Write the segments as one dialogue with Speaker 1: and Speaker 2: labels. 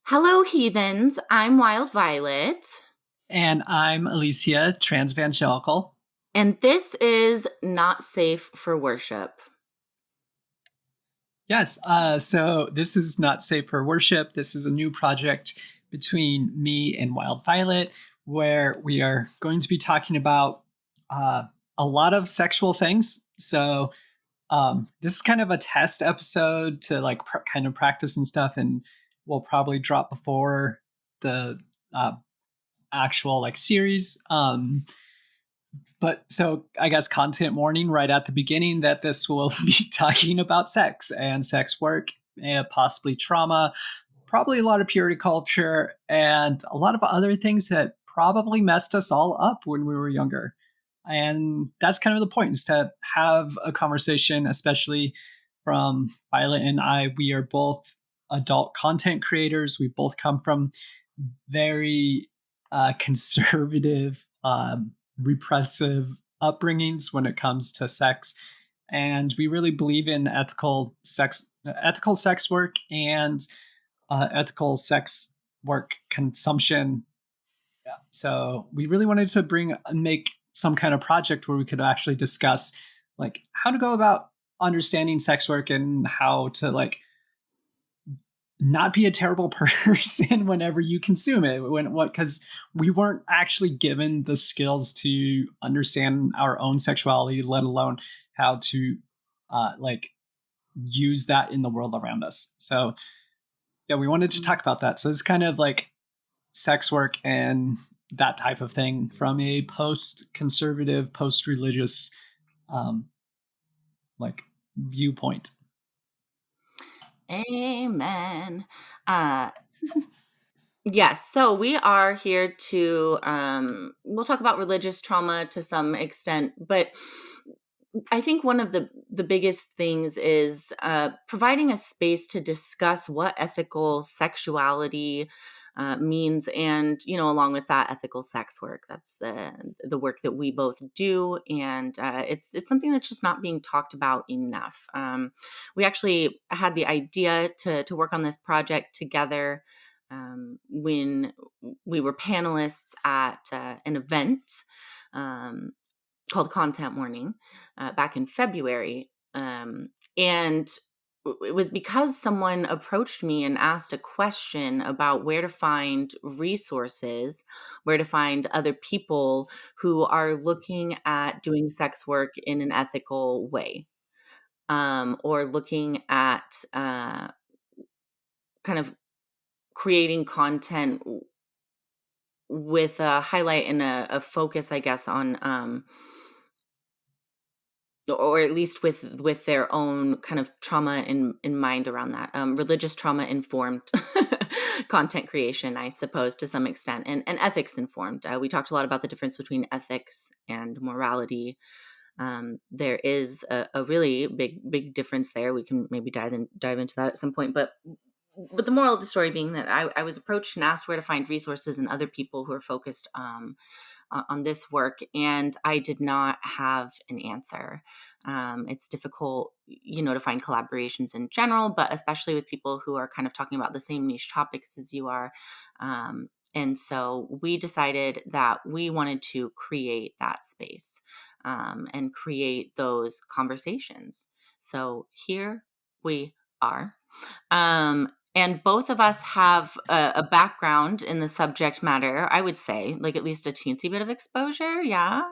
Speaker 1: Hello, heathens. I'm Wyld Violet,
Speaker 2: And I'm Alycea, Transvangelical.
Speaker 1: and this is Not Safe for Worship.
Speaker 2: Yes, so this is Not Safe for Worship. This is a new project between me and Wyld Violet, where we are going to be talking about a lot of sexual things. So this is kind of a test episode to kind of practice and stuff, and we'll probably drop before the uh, actual series. But so I guess content warning right at the beginning that this will be talking about sex and sex work and possibly trauma, probably a lot of purity culture, and a lot of other things that probably messed us all up when we were younger. And that's kind of the point, is to have a conversation, especially from Violet and I. We are both adult content creators. We both come from very conservative, repressive upbringings when it comes to sex, and we really believe in ethical sex work and ethical sex work consumption. Yeah. So we really wanted to make some kind of project where we could actually discuss how to go about understanding sex work and how to not be a terrible person whenever you consume it. Because we weren't actually given the skills to understand our own sexuality, let alone how to use that in the world around us. So yeah, we wanted to talk about that. So it's kind of like sex work and that type of thing from a post-conservative, post-religious viewpoint.
Speaker 1: Amen. Yes, so we are here to, we'll talk about religious trauma to some extent, but I think one of the biggest things is providing a space to discuss what ethical sexuality means, and along with that, ethical sex work. That's the work that we both do, and it's something that's just not being talked about enough. We actually had the idea to work on this project together when we were panelists at an event. Called Content Warning back in February. And it was because someone approached me and asked a question about where to find resources, where to find other people who are looking at doing sex work in an ethical way, or looking at kind of creating content with a highlight and a focus, I guess, on or at least with their own kind of trauma in mind around that, religious trauma informed content creation, I suppose, to some extent, and ethics informed. We talked a lot about the difference between ethics and morality. There is a really big difference there. We can maybe dive into that at some point, but the moral of the story being that I was approached and asked where to find resources and other people who are focused on this work, and I did not have an answer. It's difficult, to find collaborations in general, but especially with people who are kind of talking about the same niche topics as you are. And so we decided that we wanted to create that space and create those conversations. So here we are. And both of us have a background in the subject matter, I would say, like at least a teensy bit of exposure. Yeah.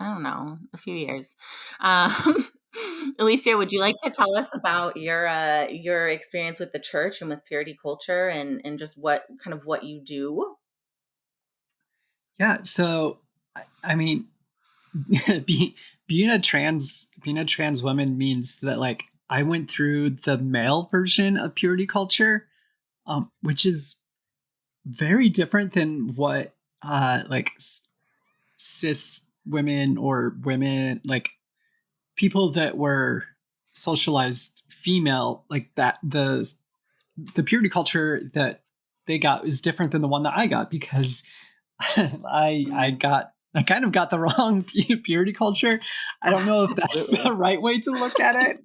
Speaker 1: I don't know, a few years. Alycea, would you like to tell us about your experience with the church and with purity culture and just what you do?
Speaker 2: Yeah. So, I mean, being a trans woman means that I went through the male version of purity culture, which is very different than what cis women or women, people that were socialized female, like that. The purity culture that they got is different than the one that I got, because I kind of got the wrong purity culture. I don't know if that's the right way to look at it.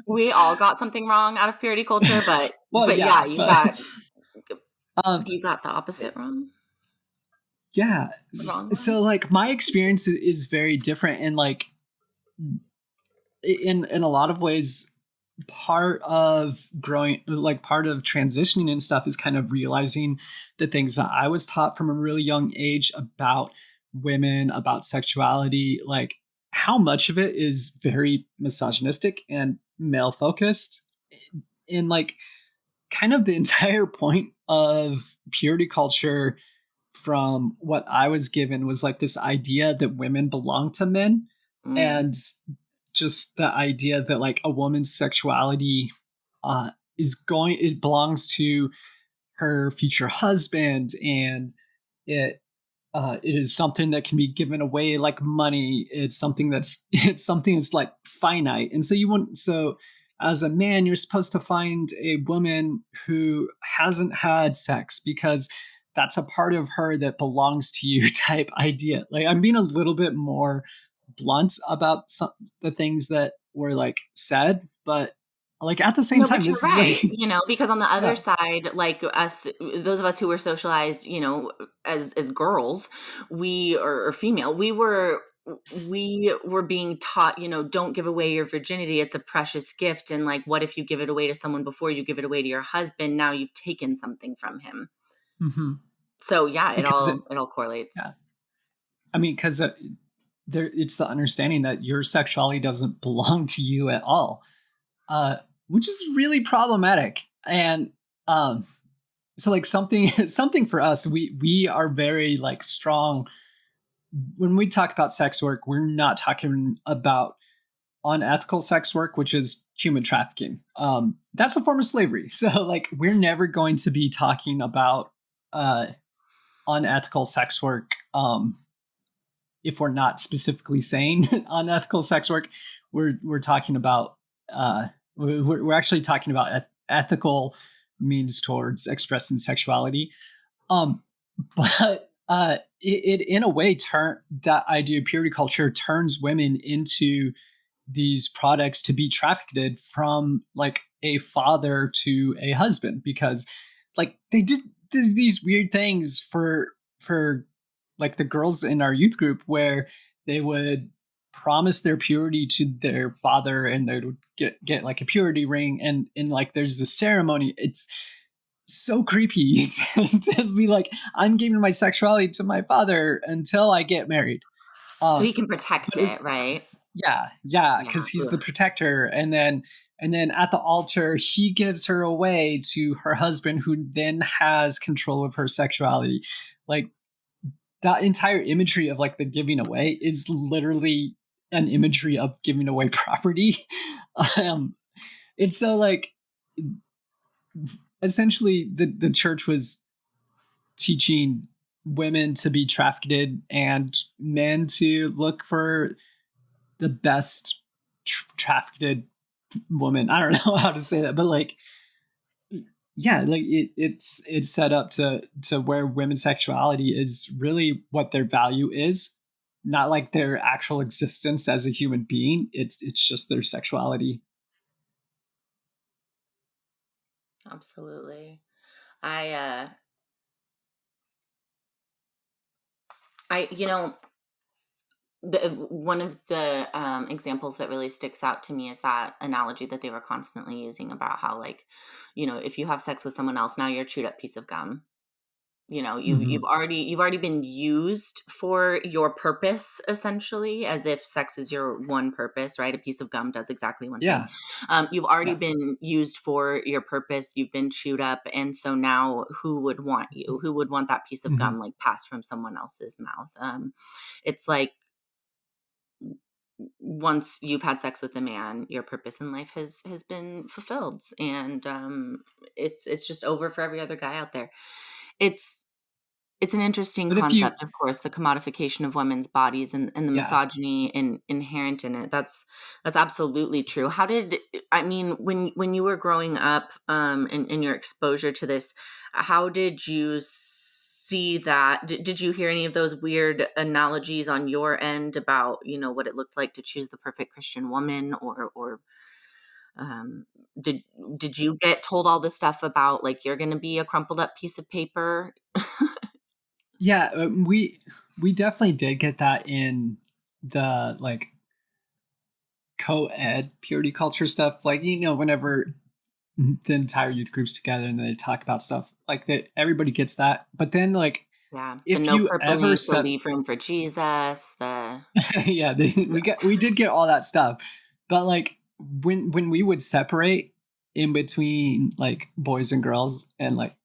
Speaker 1: We all got something wrong out of purity culture, but
Speaker 2: Well,
Speaker 1: yeah, you got
Speaker 2: Um,
Speaker 1: You got the opposite wrong?
Speaker 2: yeah.
Speaker 1: The wrong
Speaker 2: So
Speaker 1: one?
Speaker 2: like my experience is very different, and like in a lot of ways, part of growing, like part of transitioning and stuff, is kind of realizing the things that I was taught from a really young age about women, about sexuality, like how much of it is very misogynistic and male focused. And like kind of the entire point of purity culture, from what I was given, was like this idea that women belong to men,
Speaker 1: Mm.
Speaker 2: and just the idea that like a woman's sexuality it belongs to her future husband, and it it is something that can be given away like money. It's something that's it's something that's like finite. And so you want so as a man, you're supposed to find a woman who hasn't had sex because that's a part of her that belongs to you type idea. Like I'm being a little bit more blunt about some the things that were like said, but like at the same
Speaker 1: No,
Speaker 2: time,
Speaker 1: but you're
Speaker 2: this is like
Speaker 1: right, because on the other
Speaker 2: yeah.
Speaker 1: side, like us, those of us who were socialized, as girls, we or female, we were being taught, don't give away your virginity. It's a precious gift. And like, what if you give it away to someone before you give it away to your husband? Now you've taken something from him.
Speaker 2: Mhm.
Speaker 1: So yeah, it
Speaker 2: Because it
Speaker 1: all it all correlates.
Speaker 2: yeah. I mean, because there, it's the understanding that your sexuality doesn't belong to you at all, uh, which is really problematic. And um, so, like something, something for us, we are very like strong when we talk about sex work. We're not talking about unethical sex work, which is human trafficking. That's a form of slavery. So, like, we're never going to be talking about uh, unethical sex work. If we're not specifically saying unethical sex work, we're talking about we're actually talking about ethical means towards expressing sexuality. Um, but it in a way turn that idea of purity culture turns women into these products to be trafficked from like a father to a husband, because like they did these weird things for like the girls in our youth group, where they would promise their purity to their father, and they would get like a purity ring, and like there's a ceremony. It's so creepy to be like, I'm giving my sexuality to my father until I get married.
Speaker 1: So
Speaker 2: um
Speaker 1: he can protect
Speaker 2: but it's
Speaker 1: it, right?
Speaker 2: yeah,
Speaker 1: Yeah.
Speaker 2: because he's the
Speaker 1: Ugh.
Speaker 2: protector, and then at the altar he gives her away to her husband, who then has control of her sexuality. Like that entire imagery of like the giving away is literally an imagery of giving away property. um and so like essentially the church was teaching women to be trafficked and men to look for the best trafficked woman. I don't know how to say that, but like, yeah, like it's set up to where women's sexuality is really what their value is, not like their actual existence as a human being. It's just their sexuality.
Speaker 1: Absolutely. I uh I one of the examples that really sticks out to me is that analogy that they were constantly using about how, like, if you have sex with someone else, now you're a chewed up piece of gum. You've
Speaker 2: Hmm.
Speaker 1: you've already been used for your purpose, essentially, as if sex is your one purpose, right? A piece of gum does exactly one thing.
Speaker 2: Yeah,
Speaker 1: You've already
Speaker 2: yeah.
Speaker 1: been used for your purpose. You've been chewed up, and so now, who would want you? Who would want that piece of
Speaker 2: Hmm.
Speaker 1: gum like passed from someone else's mouth? It's like, once you've had sex with a man, your purpose in life has been fulfilled, and it's just over for every other guy out there. It's it's an interesting
Speaker 2: But if you,
Speaker 1: concept, of course, the commodification of women's bodies and the
Speaker 2: yeah,
Speaker 1: misogyny inherent in it. That's absolutely true. How did I mean when you were growing up, in your exposure to this, how did you see that? Did you hear any of those weird analogies on your end about what it looked like to choose the perfect Christian woman, or Um, did did you get told all this stuff about, like, you're gonna be a crumpled up piece of paper?
Speaker 2: Yeah, we definitely did get that in the like co-ed purity culture stuff. Like, whenever the entire youth group's together and they talk about stuff like that, everybody gets that. But then, like,
Speaker 1: Yeah, the
Speaker 2: if
Speaker 1: no
Speaker 2: you
Speaker 1: purple
Speaker 2: ever
Speaker 1: ink, the
Speaker 2: set,
Speaker 1: leave room for Jesus, the
Speaker 2: yeah,
Speaker 1: yeah.
Speaker 2: we did get all that stuff. But like when we would separate in between like boys and girls and like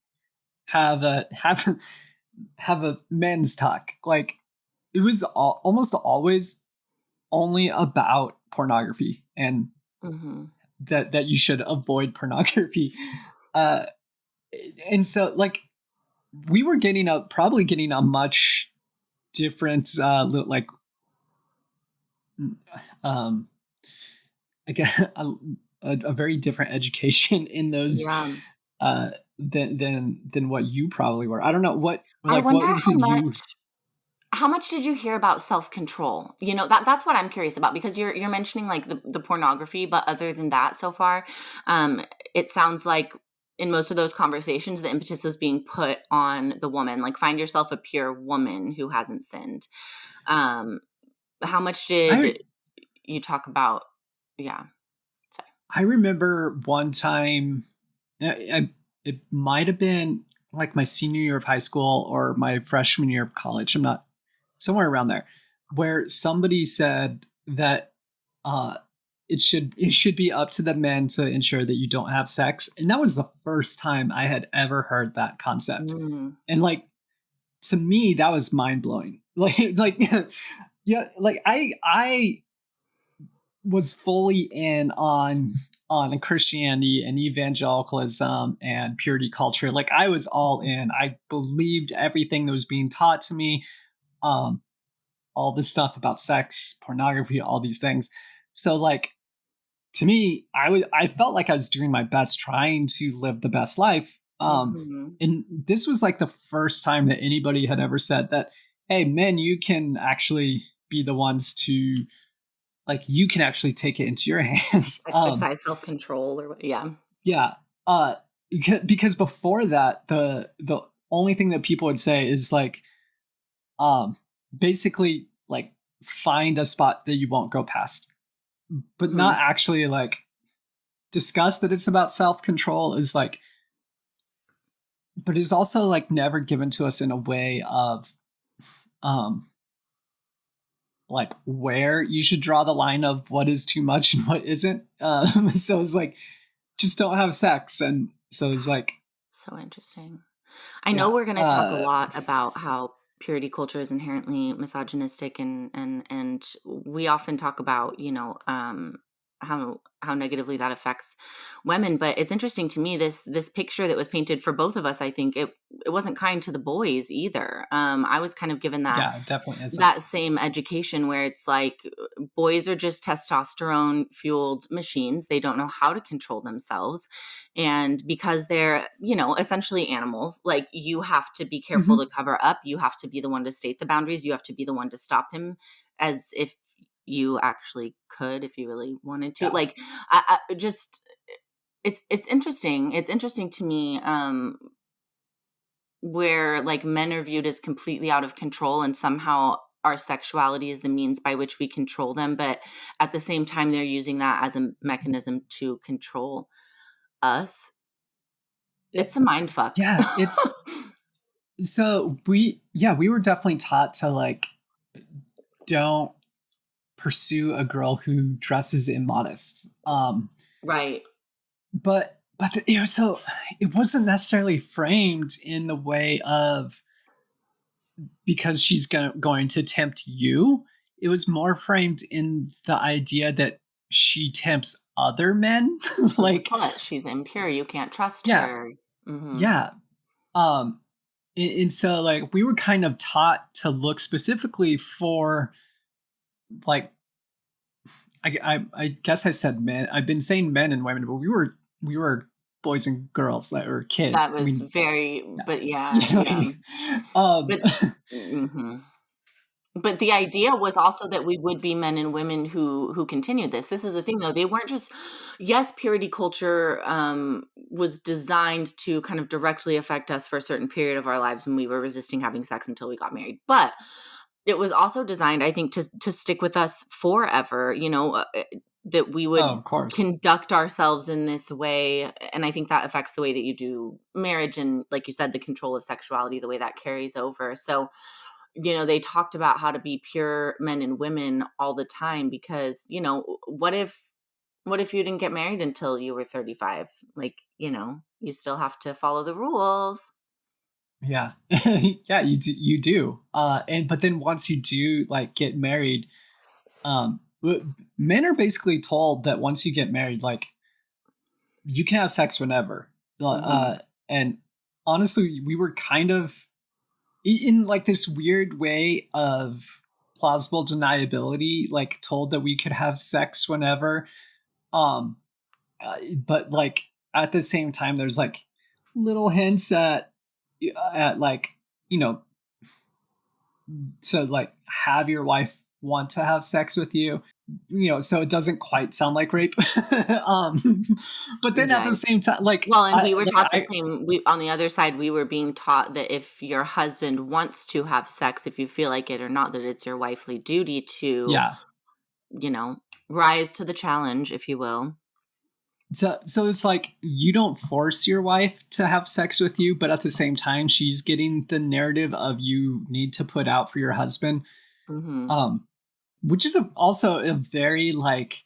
Speaker 2: have a men's talk, like it was almost always only about pornography and
Speaker 1: Mhm.
Speaker 2: that you should avoid pornography. Uh, and so like we were probably getting a much different like um again a very different education in those
Speaker 1: Yeah.
Speaker 2: than what you probably were. I don't know
Speaker 1: I wonder
Speaker 2: did you.
Speaker 1: how much did you hear about self-control? You know, that's what I'm curious about because you're mentioning, like, the pornography, but other than that so far, it sounds like in most of those conversations, the impetus was being put on the woman, like, find yourself a pure woman who hasn't sinned. Um, how much
Speaker 2: I
Speaker 1: did you talk about yeah, sorry.
Speaker 2: I remember one time, it might have been like my senior year of high school or my freshman year of college. I'm not somewhere around there, where somebody said that uh, it should be up to the men to ensure that you don't have sex, and that was the first time I had ever heard that concept,
Speaker 1: Mm,
Speaker 2: and like to me that was mind blowing. Like yeah, like I was fully in on Christianity and evangelicalism and purity culture. Like I was all in. I believed everything that was being taught to me. Um, all this stuff about sex, pornography, all these things. So like to me, I felt like I was doing my best trying to live the best life.
Speaker 1: mhm.
Speaker 2: And this was like the first time that anybody had ever said that, hey, men, you can actually be the ones to like you can actually take it into your hands.
Speaker 1: Exercise self-control or what yeah.
Speaker 2: Yeah. Uh, because before that, the only thing that people would say is like, um, basically like find a spot that you won't go past, but not
Speaker 1: Mhm,
Speaker 2: actually like discuss that it's about self control. Is like, but it's also like never given to us in a way of, um, like where you should draw the line of what is too much and what isn't. So it's like just don't have sex, and so it's like,
Speaker 1: so interesting. I know
Speaker 2: yeah.
Speaker 1: we're gonna talk a lot about how purity culture is inherently misogynistic and we often talk about, how negatively that affects women, but it's interesting to me this picture that was painted for both of us, I think it wasn't kind to the boys either. I was kind of given
Speaker 2: Yeah, it definitely isn't.
Speaker 1: that same education where it's like boys are just testosterone fueled machines. They don't know how to control themselves. And because they're, essentially animals, like you have to be careful to
Speaker 2: Mhm.
Speaker 1: cover up. You have to be the one to state the boundaries. You have to be the one to stop him as if you actually could, if you really wanted to.
Speaker 2: Yeah.
Speaker 1: Like, I just, it's interesting. It's interesting to me. Where like men are viewed as completely out of control and somehow our sexuality is the means by which we control them, but at the same time they're using that as a mechanism to control us. It's a mind fuck.
Speaker 2: Yeah, it's so we were definitely taught to like don't pursue a girl who dresses immodest.
Speaker 1: Right.
Speaker 2: But it was so it wasn't necessarily framed in the way of because she's going to tempt you. It was more framed in the idea that she tempts other men.
Speaker 1: She's a
Speaker 2: Like,
Speaker 1: slut. She's impure. You can't trust
Speaker 2: yeah,
Speaker 1: her. Mhm.
Speaker 2: yeah. Um, and so like we were kind of taught to look specifically for like I guess I said men. I've been saying men and women, but we were boys and girls that were
Speaker 1: That
Speaker 2: kids. I
Speaker 1: was
Speaker 2: mean,
Speaker 1: very
Speaker 2: yeah,
Speaker 1: but yeah,
Speaker 2: yeah.
Speaker 1: yeah.
Speaker 2: um,
Speaker 1: But mhm. But the idea was also that we would be men and women who continued this. This is the thing, though, they weren't just yes, purity culture, was designed to kind of directly affect us for a certain period of our lives when we were resisting having sex until we got married, but it was also designed, I think, to stick with us forever, that we
Speaker 2: Oh,
Speaker 1: would
Speaker 2: of course.
Speaker 1: conduct ourselves in this way, and I think that affects the way that you do marriage and, like you said, the control of sexuality, the way that carries over. So, they talked about how to be pure men and women all the time because, what if you didn't get married until you were 35? Like, you still have to follow the rules.
Speaker 2: Yeah. Yeah, you do. And but then once you do like get married, men are basically told that once you get married, like you can have sex whenever.
Speaker 1: Mhm.
Speaker 2: And honestly, we were kind of in like this weird way of plausible deniability, like told that we could have sex whenever. Um, but like at the same time, there's like little hints at like you know to like have your wife want to have sex with you, so it doesn't quite sound like rape. um but then at
Speaker 1: Yeah.
Speaker 2: the same time, like
Speaker 1: Well, and
Speaker 2: I
Speaker 1: we were
Speaker 2: like
Speaker 1: taught the
Speaker 2: I
Speaker 1: same we on the other side, we were being taught that if your husband wants to have sex, if you feel like it or not, that it's your wifely duty to,
Speaker 2: yeah.
Speaker 1: you know, rise to the challenge, if you will.
Speaker 2: So it's like you don't force your wife to have sex with you, but at the same time she's getting the narrative of you need to put out for your husband.
Speaker 1: Mhm.
Speaker 2: um which is also a very like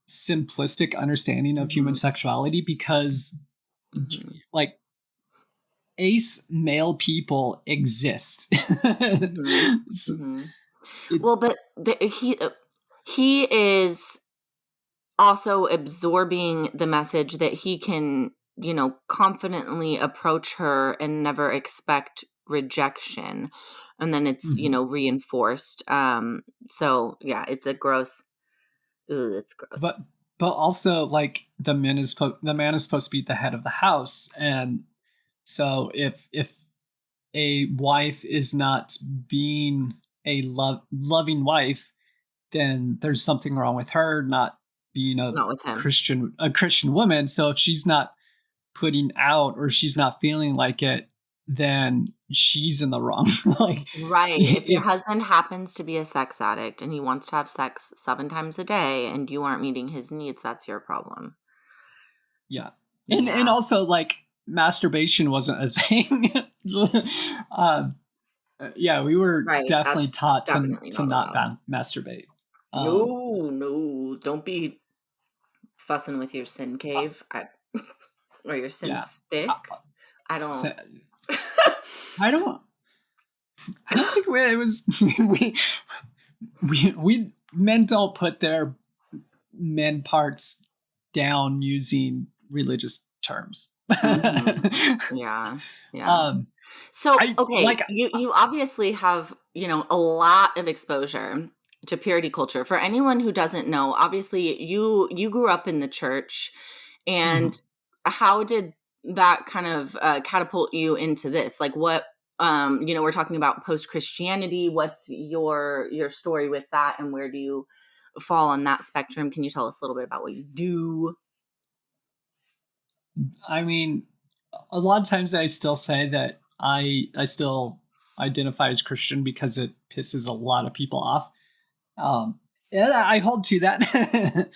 Speaker 2: simplistic understanding of human
Speaker 1: Mhm.
Speaker 2: sexuality, because
Speaker 1: Mhm.
Speaker 2: like ace male people exist.
Speaker 1: Mhm.
Speaker 2: So
Speaker 1: Mhm.
Speaker 2: it,
Speaker 1: Well, but he is also absorbing the message that he can, confidently approach her and never expect rejection. And then it's,
Speaker 2: mhm.
Speaker 1: reinforced. So yeah, it's a gross, ooh, it's gross.
Speaker 2: but but also like the man is supposed to be the head of the house, and so if a wife is not being a loving wife, then there's something wrong with her not being
Speaker 1: Not with him.
Speaker 2: a Christian woman. So if she's not putting out or she's not feeling like it, then she's in the wrong. Like
Speaker 1: Right. If your
Speaker 2: if
Speaker 1: husband happens to be a sex addict and he wants to have sex 7 times a day and you aren't meeting his needs, that's your problem.
Speaker 2: yeah. And
Speaker 1: Yeah.
Speaker 2: also like masturbation wasn't a thing. um, yeah, we were
Speaker 1: Right.
Speaker 2: definitely
Speaker 1: That's
Speaker 2: taught
Speaker 1: definitely
Speaker 2: to
Speaker 1: not
Speaker 2: not
Speaker 1: allowed.
Speaker 2: masturbate. Um,
Speaker 1: No, no. Don't be fussing with your sin
Speaker 2: uh,
Speaker 1: cave or your sin
Speaker 2: yeah. Uh,
Speaker 1: stick. I don't.
Speaker 2: so, I don't. I don't think it was. we we men don't put their men parts down using religious terms.
Speaker 1: Mhm. Yeah, yeah.
Speaker 2: um,
Speaker 1: So,
Speaker 2: I
Speaker 1: okay,
Speaker 2: like.
Speaker 1: you obviously have, a lot of exposure to purity culture. For anyone who doesn't know, obviously you grew up in the church,
Speaker 2: Mhm.
Speaker 1: and how did that kind of catapult you into this? Like what we're talking about post-Christianity. What's your story with that and where do you fall on that spectrum? Can you tell us a little bit about what you do?
Speaker 2: I mean, a lot of times I still say that I still identify as Christian because it pisses a lot of people off. And I hold to that.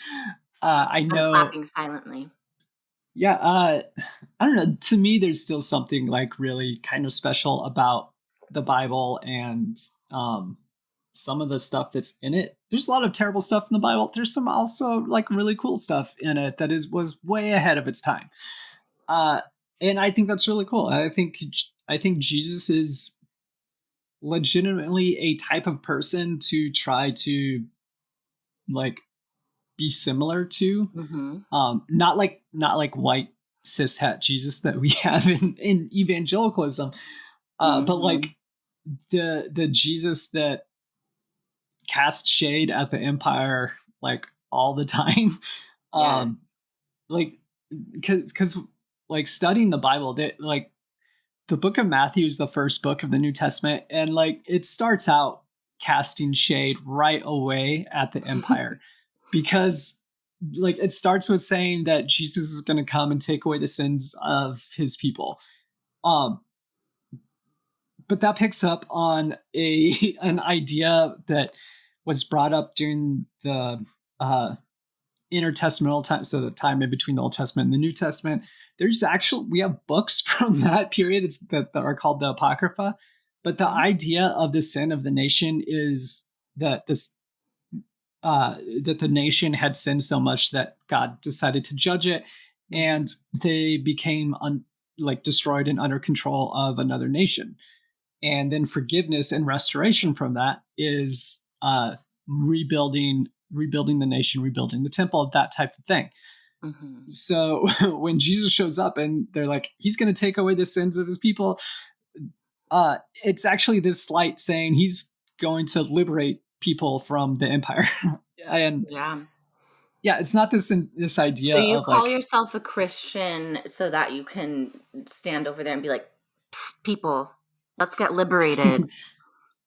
Speaker 2: I
Speaker 1: I'm
Speaker 2: know.
Speaker 1: clapping silently.
Speaker 2: Yeah, I don't know. To me, there's still something like really kind of special about the Bible and some of the stuff that's in it. There's a lot of terrible stuff in the Bible. There's some also like really cool stuff in it that is was way ahead of its time. Uh, and I think that's really cool. I think Jesus is legitimately a type of person to try to like be similar to.
Speaker 1: Mhm.
Speaker 2: Not like white cis het Jesus that we have in evangelicalism, but
Speaker 1: Mhm.
Speaker 2: like the Jesus that cast shade at the empire like all the time. um
Speaker 1: Yes.
Speaker 2: like because like studying the Bible, that like the book of Matthew is the first book of the New Testament, and like it starts out casting shade right away at the empire because like it starts with saying that Jesus is going to come and take away the sins of his people. Um, but that picks up on a an idea that was brought up during the intertestamental time, so the time in between the Old Testament and the New Testament. There's actually we have books from that period that are called the Apocrypha. But the idea of the sin of the nation is that the nation had sinned so much that God decided to judge it, and they became like destroyed and under control of another nation. And then forgiveness and restoration from that is rebuilding the nation, rebuilding the temple, that type of thing.
Speaker 1: Mm-hmm.
Speaker 2: So when Jesus shows up and they're like, he's going to take away the sins of his people, it's actually this slight saying he's going to liberate people from the empire. And
Speaker 1: Yeah.
Speaker 2: yeah, it's not this
Speaker 1: So
Speaker 2: idea
Speaker 1: you
Speaker 2: of
Speaker 1: call
Speaker 2: like,
Speaker 1: yourself a Christian so that you can stand over there and be like, "Psst, people, let's get liberated."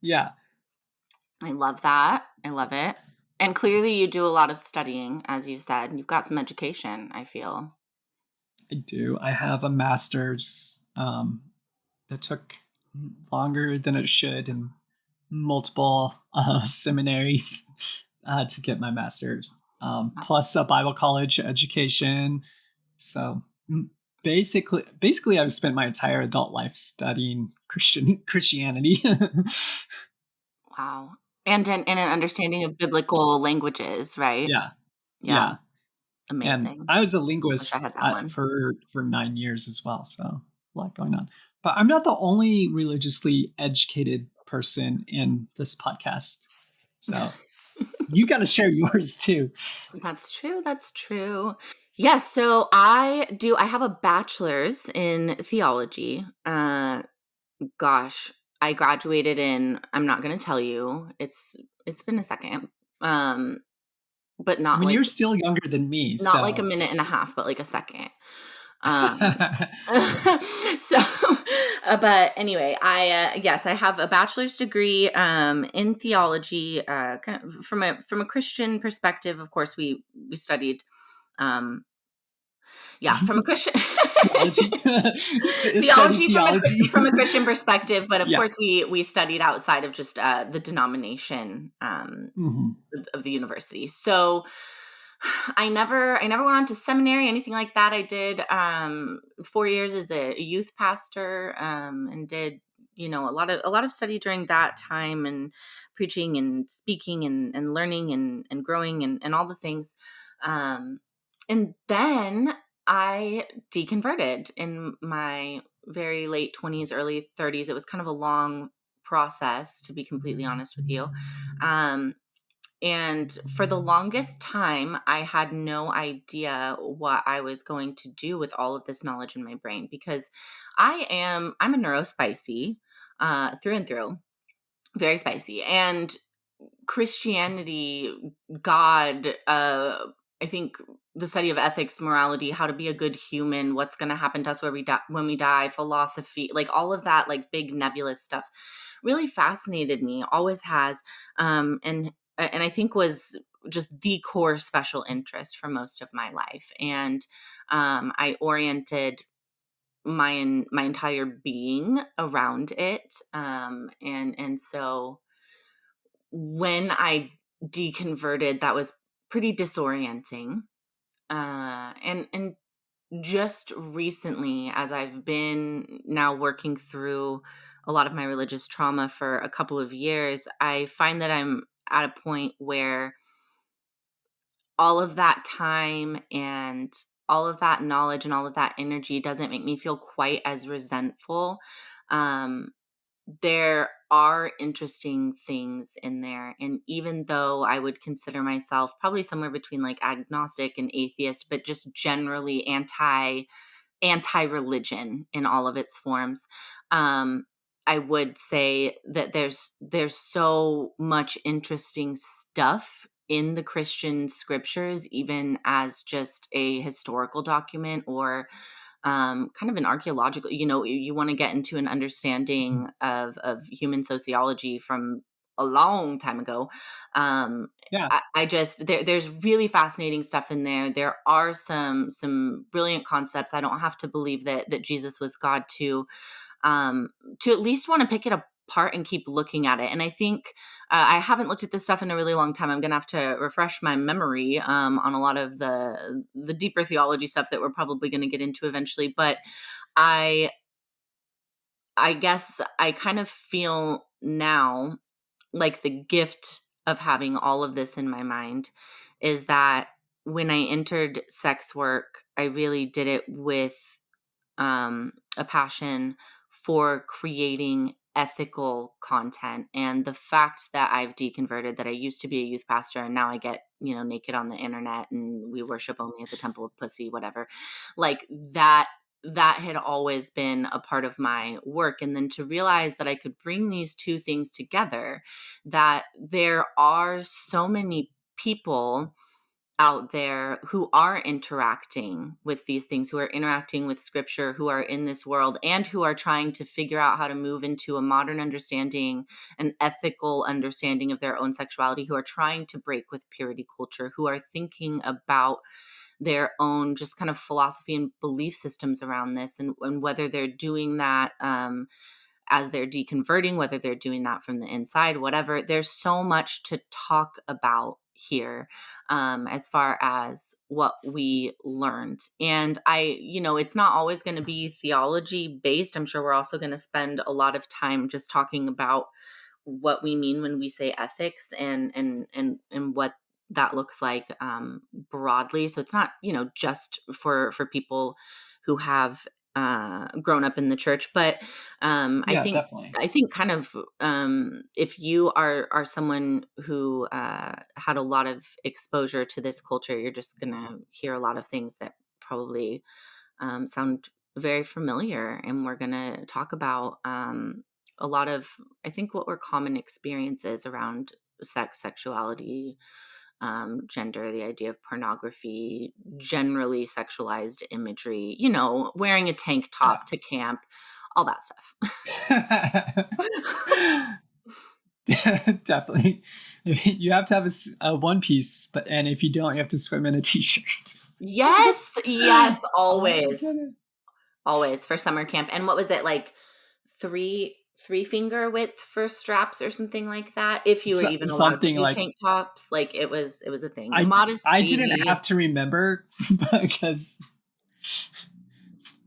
Speaker 2: yeah,
Speaker 1: I love that. I love it. And clearly you do a lot of studying, as you said. You've got some education, I feel.
Speaker 2: I do. I have a master's that took longer than it should in multiple seminaries to get my master's, plus a Bible college education. So basically, I've spent my entire adult life studying Christianity.
Speaker 1: Wow. And an understanding of biblical languages, right?
Speaker 2: Yeah,
Speaker 1: Yeah.
Speaker 2: yeah. And
Speaker 1: Amazing.
Speaker 2: I was a
Speaker 1: Wish I
Speaker 2: linguist
Speaker 1: had that one.
Speaker 2: for 9 years as well, so a lot going on. But I'm not the only religiously educated person in this podcast, so you got to share yours too.
Speaker 1: That's true. That's true. Yes. So I have a bachelor's in theology. Gosh, I graduated in, I'm not going to tell you. It's been a second. Um, but
Speaker 2: I mean, you're still younger than me,
Speaker 1: not like a
Speaker 2: so
Speaker 1: minute and a half, but like a second. Um, so, but anyway, yes, I have a bachelor's degree in theology, kind of from a Christian perspective. Of course, we studied, um, yeah, from a Christian
Speaker 2: theology, studied
Speaker 1: theology
Speaker 2: theology.
Speaker 1: from a Christian perspective, but of
Speaker 2: Yeah.
Speaker 1: course, we studied outside of just the denomination
Speaker 2: Mhm.
Speaker 1: of the university. So I never went on to seminary, anything like that. I did 4 years as a youth pastor, and did, a lot of study during that time, and preaching and speaking and learning and growing and all the things. Um, and then I deconverted in my very late 20s, early 30s. It was kind of a long process, to be completely honest with you. Um, and for the longest time, I had no idea what I was going to do with all of this knowledge in my brain, because I'm a neurospicy, through and through, very spicy. And Christianity, God, I think the study of ethics, morality, how to be a good human, what's going to happen to us when we die, philosophy, like all of that, like big nebulous stuff, really fascinated me. Always has, and I think was just the core special interest for most of my life. And I oriented my entire being around it, and so when I deconverted, that was pretty disorienting. And just recently, as I've been now working through a lot of my religious trauma for a couple of years, I find that I'm at a point where all of that time and all of that knowledge and all of that energy doesn't make me feel quite as resentful. Um, there are interesting things in there. And even though I would consider myself probably somewhere between like agnostic and atheist, but just generally anti-religion in all of its forms, um, I would say that there's so much interesting stuff in the Christian scriptures, even as just a historical document, or kind of an archaeological, you want to get into an understanding of human sociology from a long time ago. Um,
Speaker 2: Yeah.
Speaker 1: I just there's really fascinating stuff in there. There are some brilliant concepts. I don't have to believe that Jesus was God to at least want to pick it apart and keep looking at it. And I think I haven't looked at this stuff in a really long time. I'm going to have to refresh my memory on a lot of the deeper theology stuff that we're probably going to get into eventually. But I I guess I kind of feel now like the gift of having all of this in my mind is that when I entered sex work, I really did it with a passion for creating ethical content. And the fact that I've deconverted, that I used to be a youth pastor and now I get, naked on the internet and we worship only at the temple of pussy, whatever, like that had always been a part of my work. And then to realize that I could bring these two things together, that there are so many people out there who are interacting with these things, who are interacting with scripture, who are in this world, and who are trying to figure out how to move into a modern understanding, an ethical understanding of their own sexuality, who are trying to break with purity culture, who are thinking about their own just kind of philosophy and belief systems around this, and whether they're doing that as they're deconverting, whether they're doing that from the inside, whatever. There's so much to talk about here as far as what we learned. And it's not always going to be theology based. I'm sure we're also going to spend a lot of time just talking about what we mean when we say ethics and what that looks like broadly. So it's not, just for people who have grown up in the church, but I
Speaker 2: Yeah,
Speaker 1: think
Speaker 2: definitely.
Speaker 1: I think kind of if you are someone who had a lot of exposure to this culture, you're just gonna hear a lot of things that probably sound very familiar, and we're gonna talk about a lot of, I think, what were common experiences around sex, sexuality, gender, the idea of pornography, generally sexualized imagery, wearing a tank
Speaker 2: Yeah.
Speaker 1: top to camp, all that stuff.
Speaker 2: Definitely. You have to have a one piece, and if you don't, you have to swim in a t-shirt.
Speaker 1: Yes, yes,
Speaker 2: Oh my
Speaker 1: always,
Speaker 2: goodness.
Speaker 1: always for summer camp. And what was it like? Three finger width for straps or something like that. If you were even allowed to
Speaker 2: Something
Speaker 1: do
Speaker 2: like
Speaker 1: tank tops, like it was a thing.
Speaker 2: I didn't
Speaker 1: Modesty,
Speaker 2: have to remember because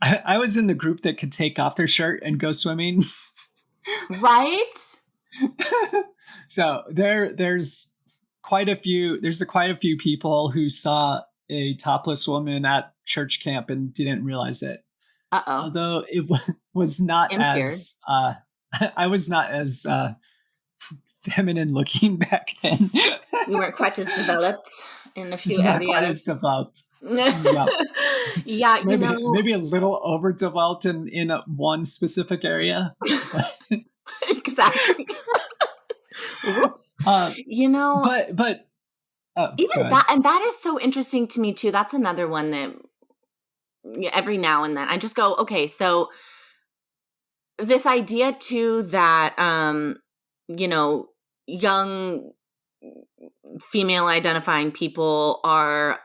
Speaker 2: I was in the group that could take off their shirt and go swimming.
Speaker 1: right?
Speaker 2: So there's quite a few people who saw a topless woman at church camp and didn't realize it.
Speaker 1: Uh-oh.
Speaker 2: Although it was not
Speaker 1: Impure.
Speaker 2: as I was not as feminine looking back then.
Speaker 1: You weren't quite as developed in a few
Speaker 2: Not quite
Speaker 1: areas.
Speaker 2: as developed. Yep.
Speaker 1: Yeah,
Speaker 2: Maybe a little overdeveloped in one specific area, but
Speaker 1: exactly. Whoops.
Speaker 2: uh,
Speaker 1: You know,
Speaker 2: but
Speaker 1: even
Speaker 2: go ahead.
Speaker 1: that, and that is so interesting to me too. That's another one that every now and then I just go, okay, so this idea too that you know, young female identifying people are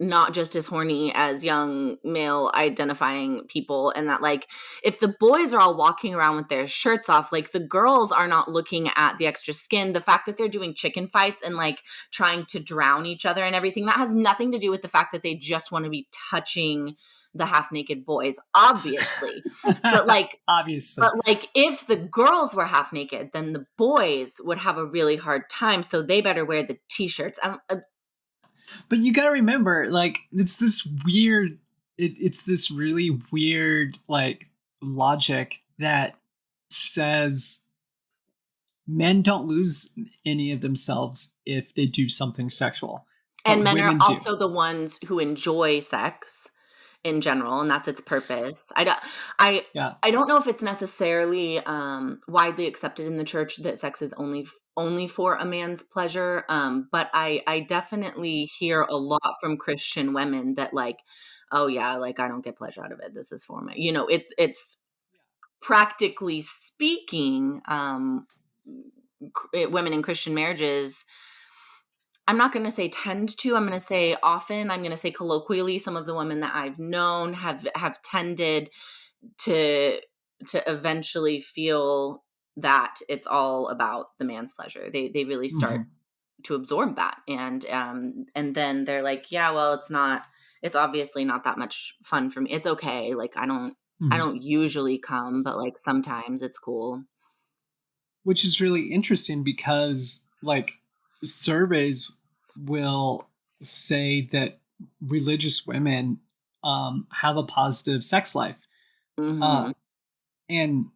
Speaker 1: not just as horny as young male identifying people, and that like if the boys are all walking around with their shirts off, like the girls are not looking at the extra skin, the fact that they're doing chicken fights and like trying to drown each other and everything, that has nothing to do with the fact that they just want to be touching the half naked boys, obviously. but like
Speaker 2: Obviously.
Speaker 1: but like if the girls were half naked, then the boys would have a really hard time. So they better wear the t-shirts.
Speaker 2: But you got to remember, like, it's this really weird, like, logic that says men don't lose any of themselves if they do something sexual,
Speaker 1: And
Speaker 2: but
Speaker 1: men are
Speaker 2: women do.
Speaker 1: also the ones who enjoy sex in general, and that's its purpose.
Speaker 2: Yeah.
Speaker 1: I don't know if it's necessarily widely accepted in the church that sex is only for a man's pleasure. But I definitely hear a lot from Christian women that like, oh yeah, like I don't get pleasure out of it. This is for me. It's practically speaking, women in Christian marriages, I'm not going to say tend to, I'm going to say often, I'm going to say colloquially, some of the women that I've known have tended to eventually feel that it's all about the man's pleasure. They really start
Speaker 2: Mhm.
Speaker 1: to absorb that, and then they're like, yeah, well, it's obviously not that much fun for me. It's okay. Like, I
Speaker 2: Mhm.
Speaker 1: don't usually come, but like sometimes it's cool.
Speaker 2: Which is really interesting because like surveys will say that religious women have a positive sex life. Uh,
Speaker 1: Hmm.
Speaker 2: and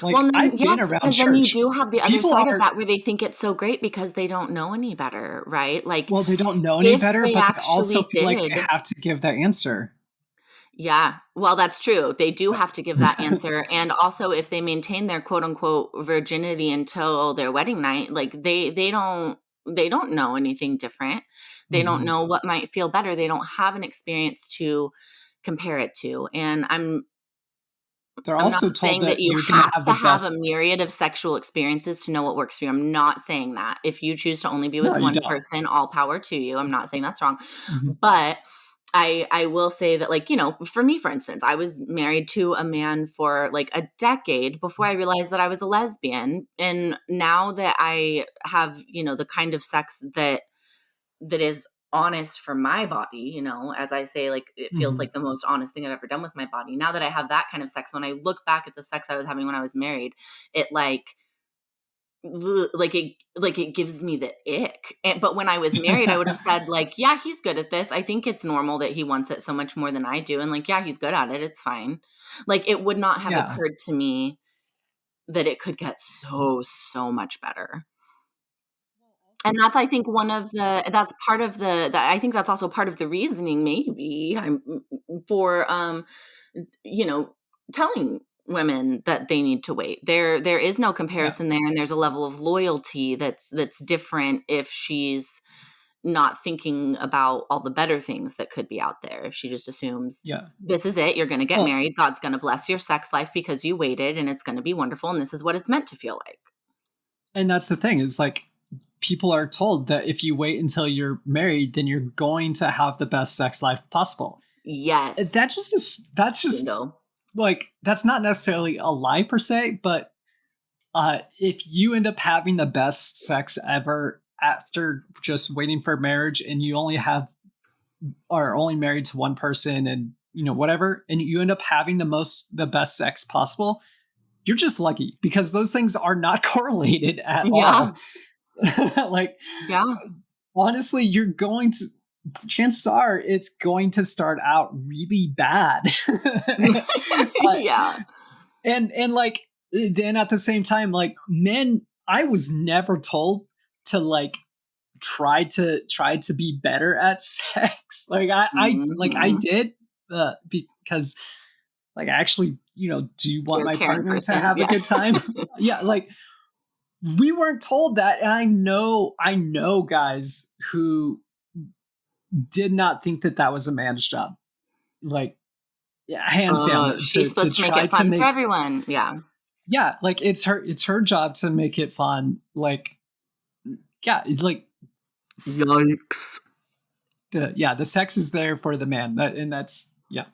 Speaker 1: Well,
Speaker 2: like
Speaker 1: and then
Speaker 2: I've been
Speaker 1: yes,
Speaker 2: around
Speaker 1: because then you
Speaker 2: church.
Speaker 1: do have the other
Speaker 2: People
Speaker 1: side of
Speaker 2: are
Speaker 1: that where they think it's so great because they don't know any better, right? Like,
Speaker 2: well, they don't know any
Speaker 1: if
Speaker 2: better,
Speaker 1: they
Speaker 2: but they also
Speaker 1: actually
Speaker 2: feel like they
Speaker 1: did.
Speaker 2: have to give that answer.
Speaker 1: Yeah, well, that's true. They do
Speaker 2: But
Speaker 1: have to give that answer, and also if they maintain their quote unquote virginity until their wedding night, like they don't know anything different. They don't
Speaker 2: Mhm.
Speaker 1: know what might feel better. They don't have an experience to compare it to. And
Speaker 2: They're
Speaker 1: I'm not
Speaker 2: also told
Speaker 1: saying that
Speaker 2: that
Speaker 1: you
Speaker 2: you're going to
Speaker 1: have
Speaker 2: have
Speaker 1: to
Speaker 2: the
Speaker 1: have a
Speaker 2: best.
Speaker 1: myriad of sexual experiences to know what works for you. I'm not saying that. If you choose to only be
Speaker 2: No,
Speaker 1: with
Speaker 2: you
Speaker 1: one
Speaker 2: don't.
Speaker 1: person, all power to you. I'm not saying that's wrong.
Speaker 2: Mhm.
Speaker 1: But I will say that, like, for me, for instance, I was married to a man for like a decade before I realized that I was a lesbian. And now that I have, the kind of sex that is honest for my body, as I say, like, it feels
Speaker 2: Mhm.
Speaker 1: like the most honest thing I've ever done with my body. Now that I have that kind of sex, when I look back at the sex I was having when I was married, it like it gives me the ick. But when I was married, I would have said, like, yeah, he's good at this. I think it's normal that he wants it so much more than I do. And like, yeah, he's good at it. It's fine. Like, it would not have
Speaker 2: Yeah.
Speaker 1: occurred to me that it could get so much better. And that's, I think, one of the that's part of I think that's also part of the reasoning, maybe, for, you know, telling women that they need to wait. There is no
Speaker 2: Yeah.
Speaker 1: comparison there, and there's a level of loyalty that's different if she's not thinking about all the better things that could be out there. If she just assumes,
Speaker 2: Yeah.
Speaker 1: "This is it, you're gonna get
Speaker 2: Well,
Speaker 1: married, God's gonna bless your sex life because you waited, and it's gonna be wonderful, and this is what it's meant to feel like."
Speaker 2: and that's the thing is like people are told that if you wait until you're married, then you're going to have the best sex life possible.
Speaker 1: Yes.
Speaker 2: That just is that's just
Speaker 1: Bingo.
Speaker 2: like that's not necessarily a lie per se, but if you end up having the best sex ever after just waiting for marriage and you only have are only married to one person and whatever and you end up having the best sex possible, you're just lucky because those things are not correlated at
Speaker 1: Yeah.
Speaker 2: all. Like
Speaker 1: Yeah.
Speaker 2: honestly, you're going to chances are it's going to start out really bad. uh,
Speaker 1: Yeah.
Speaker 2: and like then at the same time like men, I was never told to like try to be better at sex. Like I
Speaker 1: Mhm.
Speaker 2: did because like I actually do want
Speaker 1: You're a
Speaker 2: my
Speaker 1: caring
Speaker 2: partner to
Speaker 1: person.
Speaker 2: have a
Speaker 1: Yeah.
Speaker 2: good time. Yeah, like we weren't told that, and I know guys who did not think that that was a man's job. Like, yeah, hands down,
Speaker 1: Oh, she's
Speaker 2: to
Speaker 1: supposed to make
Speaker 2: try
Speaker 1: it
Speaker 2: to
Speaker 1: fun for
Speaker 2: make
Speaker 1: everyone. Yeah.
Speaker 2: yeah, like it's her job to make it fun. Like, yeah, it's like
Speaker 1: Yikes.
Speaker 2: the sex is there for the man. And that's yeah.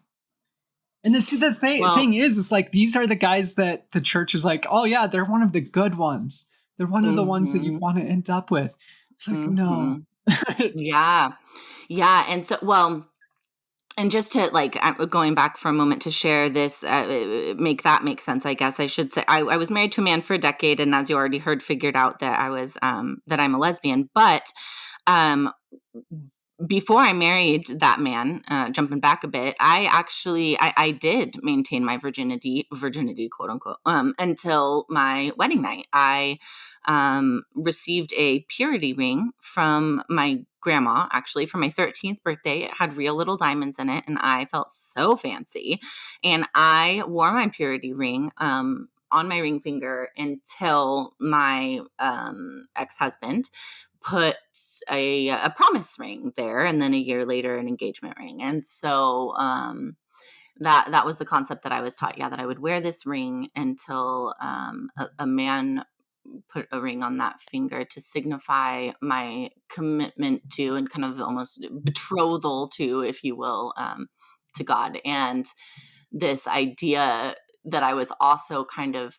Speaker 2: And the thing
Speaker 1: Well,
Speaker 2: is like these are the guys that the church is like, oh yeah, they're one of the good ones. They're one of the ones that you
Speaker 1: mhm.
Speaker 2: want to end up with. It's like no.
Speaker 1: Mhm. Yeah. Yeah, and so, well, and just to, like, going back for a moment to share this, make that make sense, I guess I should say, I was married to a man for a decade, and as you already heard, figured out that that I'm a lesbian. But um, before I married that man, jumping back a bit, I did maintain my virginity, quote unquote, until my wedding night. I received a purity ring from my grandma, actually, for my 13th birthday. It had real little diamonds in it, and I felt so fancy. And I wore my purity ring on my ring finger until my ex husband put a promise ring there, and then a year later an engagement ring. And so That was the concept that I was taught. Yeah, that I would wear this ring until a man put a ring on that finger to signify my commitment to, and kind of almost betrothal to, if you will, to God. And this idea that I was also kind of,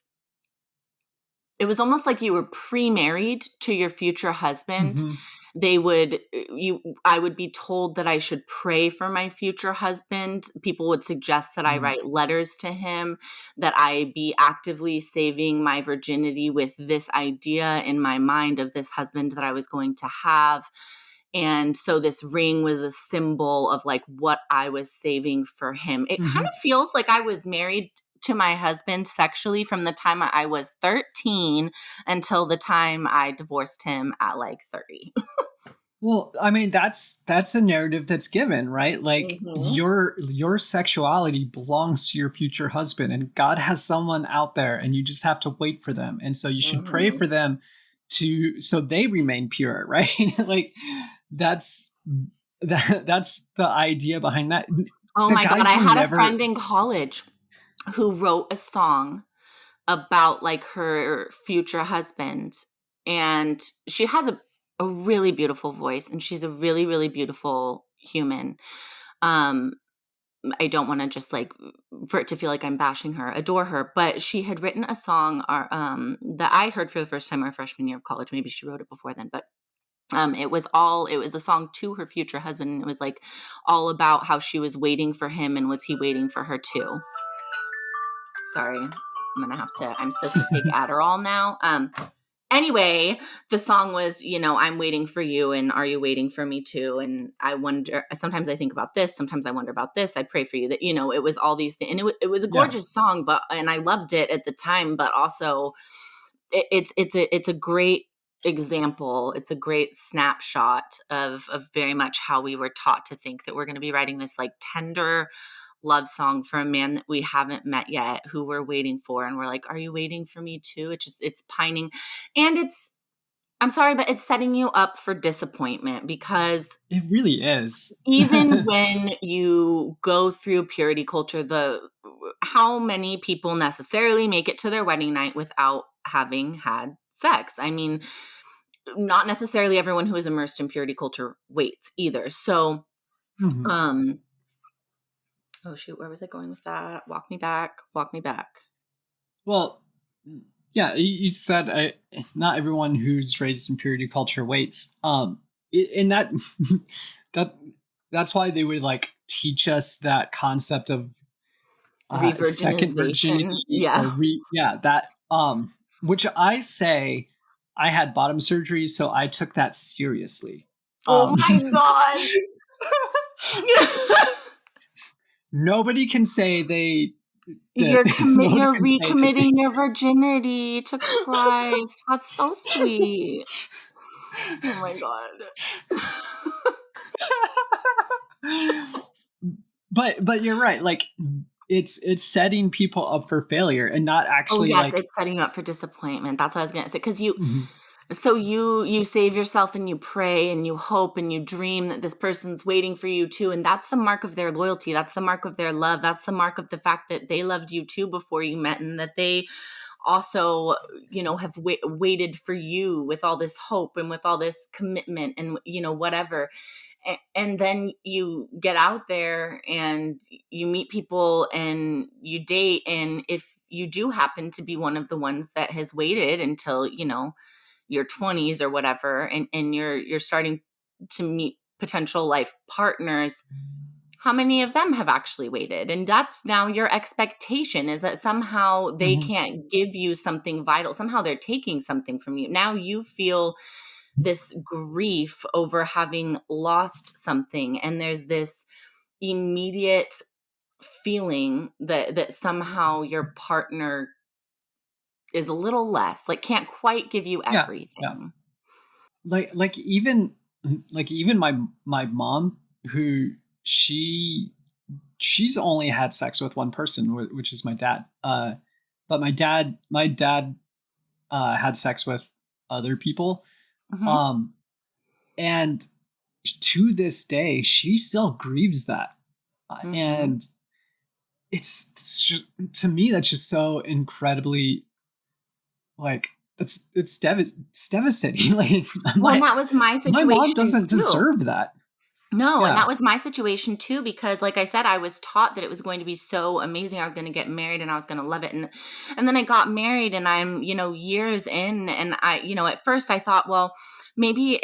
Speaker 1: it was almost like you were pre-married to your future husband.
Speaker 2: Hmm.
Speaker 1: They would you I would be told that I should pray for my future husband. People would suggest that I
Speaker 2: Hmm.
Speaker 1: write letters to him, that I be actively saving my virginity with this idea in my mind of this husband that I was going to have. And so this ring was a symbol of like what I was saving for him. It kind
Speaker 2: Hmm.
Speaker 1: of feels like I was married to my husband sexually from the time I was 13 until the time I divorced him at like 30.
Speaker 2: Well, I mean, that's a narrative that's given, right? Like
Speaker 1: Mhm.
Speaker 2: your sexuality belongs to your future husband, and God has someone out there, and you just have to wait for them. And so you should pray
Speaker 1: Mhm.
Speaker 2: for them to so they remain pure, right? Like that's that's the idea behind that.
Speaker 1: Oh
Speaker 2: The
Speaker 1: my God.
Speaker 2: guys
Speaker 1: I
Speaker 2: will
Speaker 1: had a
Speaker 2: never.
Speaker 1: friend in college who wrote a song about like her future husband. And she has a really beautiful voice, and she's a really, really beautiful human. Um, I don't want to just like for it to feel like I'm bashing her, adore her, but she had written a song that I heard for the first time our freshman year of college. Maybe she wrote it before then, but it was a song to her future husband, and it was like all about how she was waiting for him and was he waiting for her too. Sorry, I'm supposed to take Adderall now. Anyway, the song was, I'm waiting for you, and are you waiting for me too? And I wonder, sometimes I think about this, sometimes I wonder about this. I pray for you that, it was all these things. And it was a
Speaker 2: Yeah.
Speaker 1: gorgeous song, and I loved it at the time, but also it's a great example. It's a great snapshot of very much how we were taught to think that we're going to be writing this like tender love song for a man that we haven't met yet, who we're waiting for. And we're like, are you waiting for me too? It's pining. And I'm sorry, but it's setting you up for disappointment, because
Speaker 2: It really is.
Speaker 1: even when you go through purity culture, the how many people necessarily make it to their wedding night without having had sex? I mean, not necessarily everyone who is immersed in purity culture waits either. So,
Speaker 2: Mhm.
Speaker 1: um, oh shoot, where was I going with that? Walk me back, walk me back.
Speaker 2: Well, yeah, you said not everyone who's raised in purity culture waits. And that that that's why they would like teach us that concept of second
Speaker 1: Revirginization.
Speaker 2: virginity or
Speaker 1: Yeah.
Speaker 2: yeah, that which I say I had bottom surgery, so I took that seriously.
Speaker 1: Oh
Speaker 2: Um,
Speaker 1: my God.
Speaker 2: nobody can say they that nobody
Speaker 1: You're
Speaker 2: can say that they
Speaker 1: recommitting your virginity to Christ. That's so sweet. Oh my God.
Speaker 2: But you're right, like it's setting people up for failure and not
Speaker 1: Oh
Speaker 2: actually
Speaker 1: yes,
Speaker 2: like.
Speaker 1: it's setting you up for disappointment. That's what I was gonna say. Because
Speaker 2: Mhm.
Speaker 1: you save yourself, and you pray and you hope and you dream that this person's waiting for you too, and that's the mark of their loyalty. That's the mark of their love. That's the mark of the fact that they loved you too before you met, and that they also, have waited for you with all this hope and with all this commitment and whatever. And then you get out there and you meet people and you date, and if you do happen to be one of the ones that has waited until your 20s or whatever, and you're starting to meet potential life partners, how many of them have actually waited? And that's now your expectation, is that somehow they
Speaker 2: Mhm.
Speaker 1: can't give you something vital. Somehow they're taking something from you. Now you feel this grief over having lost something. And there's this immediate feeling that somehow your partner is a little less, like can't quite give you
Speaker 2: Yeah, yeah.
Speaker 1: everything.
Speaker 2: Like even my mom, who she she's only had sex with one person, which is my dad. But my dad had sex with other people.
Speaker 1: Hmm.
Speaker 2: Um, and to this day, she still grieves that.
Speaker 1: Hmm.
Speaker 2: And it's just, to me, that's just so incredibly, like, it's devastating. Like,
Speaker 1: Well, and that was my
Speaker 2: my mom
Speaker 1: situation
Speaker 2: doesn't
Speaker 1: too.
Speaker 2: deserve that.
Speaker 1: No, and
Speaker 2: Yeah.
Speaker 1: that was my situation too, because like I said, I was taught that it was going to be so amazing. I was going to get married and I was going to love it. And then I got married and I'm, years in, and at first I thought, well, maybe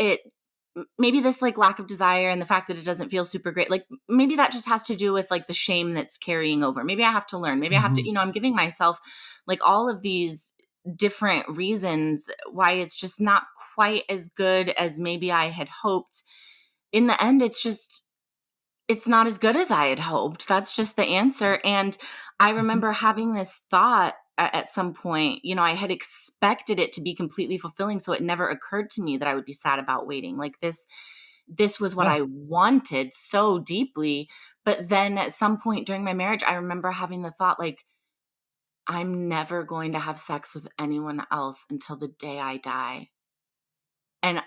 Speaker 1: maybe this like lack of desire and the fact that it doesn't feel super great, like maybe that just has to do with like the shame that's carrying over. Maybe I have to learn. Maybe I have to,
Speaker 2: Mhm.
Speaker 1: I'm giving myself like all of these different reasons why it's just not quite as good as maybe I had hoped. In the end, it's not as good as I had hoped. That's just the answer. And I
Speaker 2: Mhm.
Speaker 1: remember having this thought at some point, I had expected it to be completely fulfilling. So it never occurred to me that I would be sad about waiting. Like this was what
Speaker 2: Yeah.
Speaker 1: I wanted so deeply. But then at some point during my marriage, I remember having the thought, like, I'm never going to have sex with anyone else until the day I die. And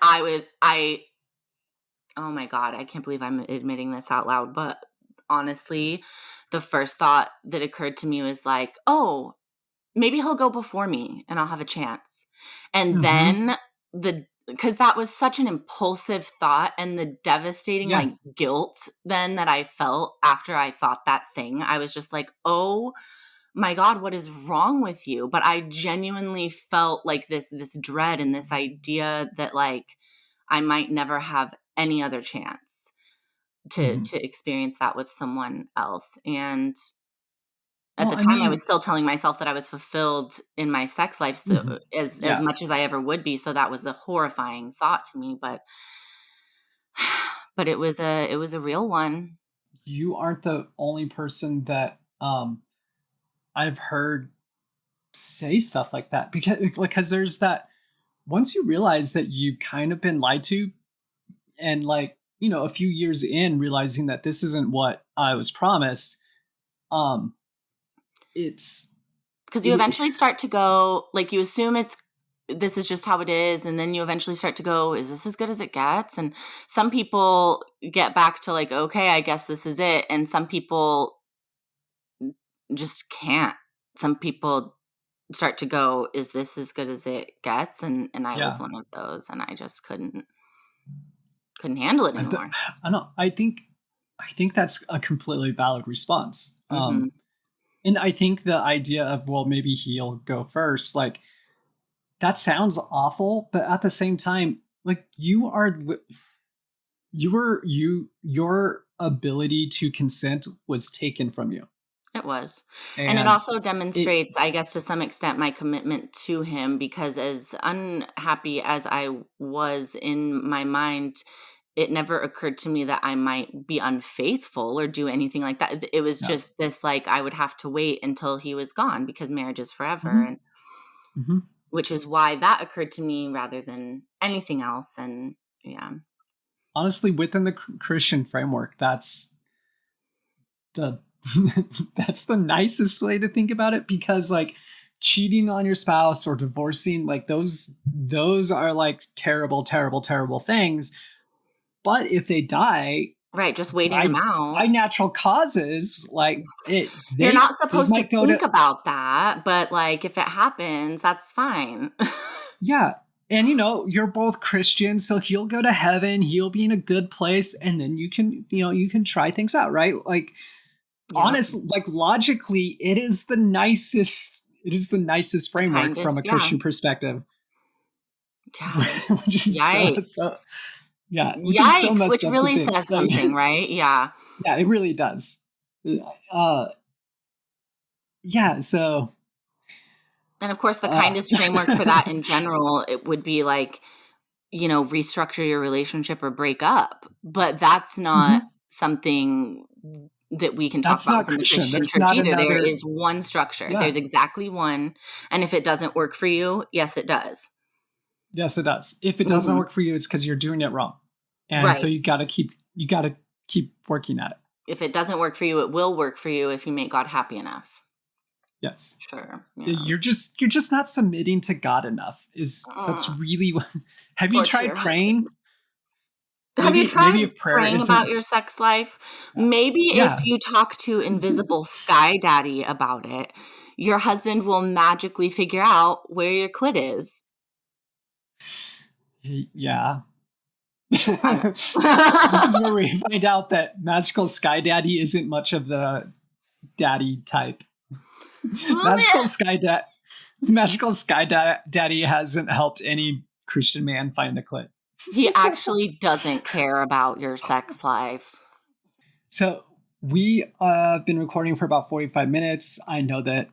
Speaker 1: oh my God, I can't believe I'm admitting this out loud, but honestly, the first thought that occurred to me was like, oh, maybe he'll go before me and I'll have a chance. And
Speaker 2: Mhm.
Speaker 1: then because that was such an impulsive thought, and the devastating
Speaker 2: Yeah.
Speaker 1: like guilt then that I felt after I thought that thing, I was just like, oh my God, what is wrong with you? But I genuinely felt like this dread and this idea that like I might never have any other chance to
Speaker 2: Mhm.
Speaker 1: to experience that with someone else. And at
Speaker 2: Well,
Speaker 1: the
Speaker 2: I
Speaker 1: time I
Speaker 2: mean,
Speaker 1: was still telling myself that I was fulfilled in my sex life, so
Speaker 2: mhm.
Speaker 1: as
Speaker 2: Yeah.
Speaker 1: much as I ever would be, so that was a horrifying thought to me, but it was a real one.
Speaker 2: You aren't the only person that I've heard say stuff like that, because there's that, once you realize that you've kind of been lied to, and like, a few years in realizing that this isn't what I was promised, um it's
Speaker 1: Because you
Speaker 2: it,
Speaker 1: eventually start to go, like, you assume this is just how it is, and then you eventually start to go, "Is this as good as it gets?" And some people get back to, like, "Okay, I guess this is it," and some people just can't. Some people start to go, "Is this as good as it gets?" And I was
Speaker 2: yeah.
Speaker 1: one of those, and I just couldn't handle it
Speaker 2: But
Speaker 1: anymore.
Speaker 2: I don't, I think that's a completely valid response.
Speaker 1: Mhm.
Speaker 2: And I think the idea of, well, maybe he'll go first, like, that sounds awful, but at the same time, like, your ability to consent was taken from you.
Speaker 1: It was. And it
Speaker 2: And
Speaker 1: also
Speaker 2: it
Speaker 1: demonstrates, I guess, to some extent, my commitment to him, because as unhappy as I was in my mind, it never occurred to me that I might be unfaithful or do anything like that. It was
Speaker 2: Yeah.
Speaker 1: just this like I would have to wait until he was gone because marriage is forever.
Speaker 2: Mhm.
Speaker 1: And
Speaker 2: Mhm.
Speaker 1: which is why that occurred to me rather than anything else. And yeah.
Speaker 2: Honestly, within the Christian framework, the that's the nicest way to think about it, because, like, cheating on your spouse or divorcing, like, those are like terrible, terrible, terrible things. But if they die
Speaker 1: Right. Just waiting them
Speaker 2: by
Speaker 1: out.
Speaker 2: natural causes, like,
Speaker 1: You're
Speaker 2: they
Speaker 1: not supposed to
Speaker 2: might go
Speaker 1: think
Speaker 2: to,
Speaker 1: about that, but like if it happens, that's fine.
Speaker 2: yeah. And you're both Christian, so he'll go to heaven, he'll be in a good place, and then you can try things out, right? Like,
Speaker 1: Yep.
Speaker 2: honest, like, logically, it is the nicest
Speaker 1: The
Speaker 2: framework from
Speaker 1: kindest,
Speaker 2: a
Speaker 1: yeah.
Speaker 2: Christian perspective.
Speaker 1: Yeah.
Speaker 2: Which is so,
Speaker 1: Yikes.
Speaker 2: yeah, which is so
Speaker 1: Yikes,
Speaker 2: messed
Speaker 1: which
Speaker 2: up to
Speaker 1: really
Speaker 2: think.
Speaker 1: says
Speaker 2: Like,
Speaker 1: something, right? Yeah.
Speaker 2: yeah, it really does. Uh, yeah, so,
Speaker 1: And of course, the
Speaker 2: uh,
Speaker 1: kindest framework for that in general, it would be like, restructure your relationship or break up. But that's not
Speaker 2: mhm.
Speaker 1: something that we can talk
Speaker 2: That's
Speaker 1: about
Speaker 2: not
Speaker 1: within the
Speaker 2: Christian.
Speaker 1: Christian
Speaker 2: There's
Speaker 1: church
Speaker 2: not
Speaker 1: either. There
Speaker 2: another.
Speaker 1: is one structure.
Speaker 2: Yeah,
Speaker 1: There's exactly one. And if it doesn't work for you, yes, it does.
Speaker 2: yes, it does. If it doesn't
Speaker 1: Mhm.
Speaker 2: work for you, it's because you're doing it wrong, and so
Speaker 1: Right.
Speaker 2: you gotta keep working at it.
Speaker 1: If it doesn't work for you, it will work for you if you make God happy enough.
Speaker 2: Yes.
Speaker 1: Sure. Yeah.
Speaker 2: You're just not submitting to God enough. That's
Speaker 1: Mm.
Speaker 2: really what. Have you
Speaker 1: Or to
Speaker 2: tried
Speaker 1: your husband.
Speaker 2: praying?
Speaker 1: Have you
Speaker 2: maybe
Speaker 1: tried
Speaker 2: if prayer
Speaker 1: praying about
Speaker 2: isn't,
Speaker 1: your sex life? Maybe if
Speaker 2: yeah,
Speaker 1: you talk to Invisible Sky Daddy about it, your husband will magically figure out where your clit is.
Speaker 2: yeah.
Speaker 1: I
Speaker 2: This is
Speaker 1: don't
Speaker 2: where we find out that Magical Sky Daddy isn't much of the daddy type. Magical
Speaker 1: know.
Speaker 2: Sky Daddy hasn't helped any Christian man find the clit.
Speaker 1: He actually doesn't care about your sex life.
Speaker 2: So we have been recording for about 45 minutes. I know that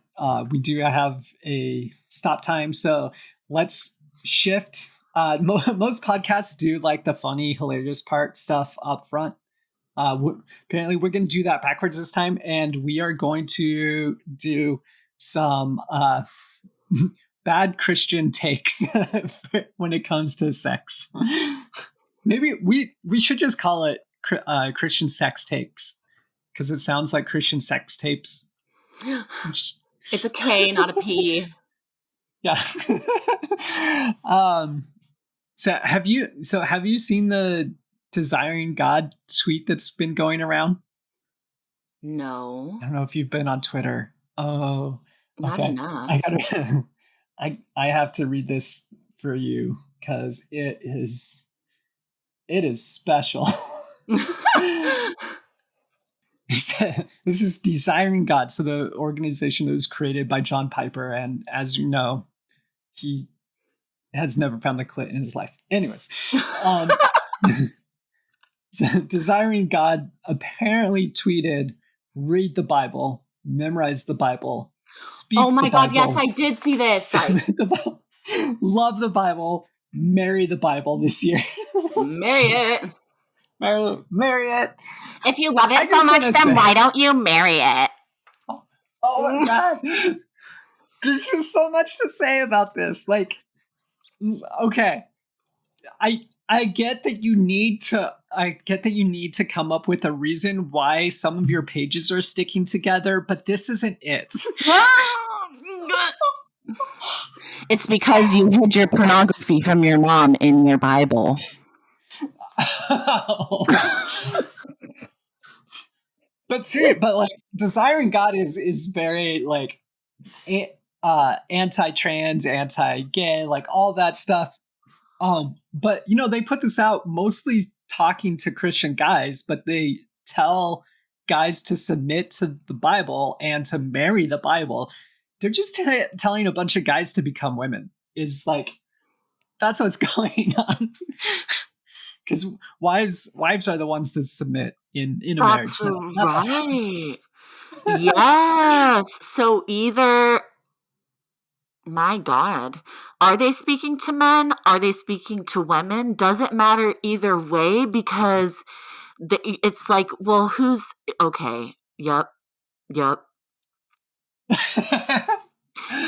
Speaker 2: we do have a stop time, so let's shift. Most podcasts do like the funny, hilarious part stuff up front. Apparently, we're going to do that backwards this time, and we are going to do some bad Christian takes when it comes to sex. Maybe we should just call it Christian sex takes because it sounds like Christian sex tapes.
Speaker 1: It's a K, not a P.
Speaker 2: Yeah. So have you seen the Desiring God tweet that's been going around?
Speaker 1: No,
Speaker 2: I don't know if you've been on Twitter. Oh,
Speaker 1: not
Speaker 2: okay. I
Speaker 1: enough.
Speaker 2: gotta. I have to read this for you because it is special. This is Desiring God, so the organization that was created by John Piper, and as you know, he has never found the clit in his life. Anyways, so Desiring God apparently tweeted, "Read the Bible, memorize the Bible,
Speaker 1: Oh
Speaker 2: speak the
Speaker 1: my God, yes,
Speaker 2: Bible,
Speaker 1: I did see this.
Speaker 2: love the Bible, marry the Bible this year."
Speaker 1: Marry it.
Speaker 2: Marry it.
Speaker 1: If you love
Speaker 2: I
Speaker 1: it so
Speaker 2: just want
Speaker 1: much,
Speaker 2: to
Speaker 1: then why
Speaker 2: say,
Speaker 1: don't you marry it?
Speaker 2: oh my God. There's just so much to say about this. Like, okay, I get that you need to come up with a reason why some of your pages are sticking together, but this isn't it.
Speaker 1: It's because you hid your pornography from your mom in your Bible.
Speaker 2: But like Desiring God is very like anti-trans, anti-gay, like all that stuff. But they put this out mostly talking to Christian guys, but they tell guys to submit to the Bible and to marry the Bible. They're just telling a bunch of guys to become women. Is like that's what's going on. Because wives are the ones that submit in a marriage.
Speaker 1: That's
Speaker 2: Not
Speaker 1: right. Yes. So either, my God, are they speaking to men? Are they speaking to women? Doesn't matter either way because it's like, well, who's okay? Yep. Yep.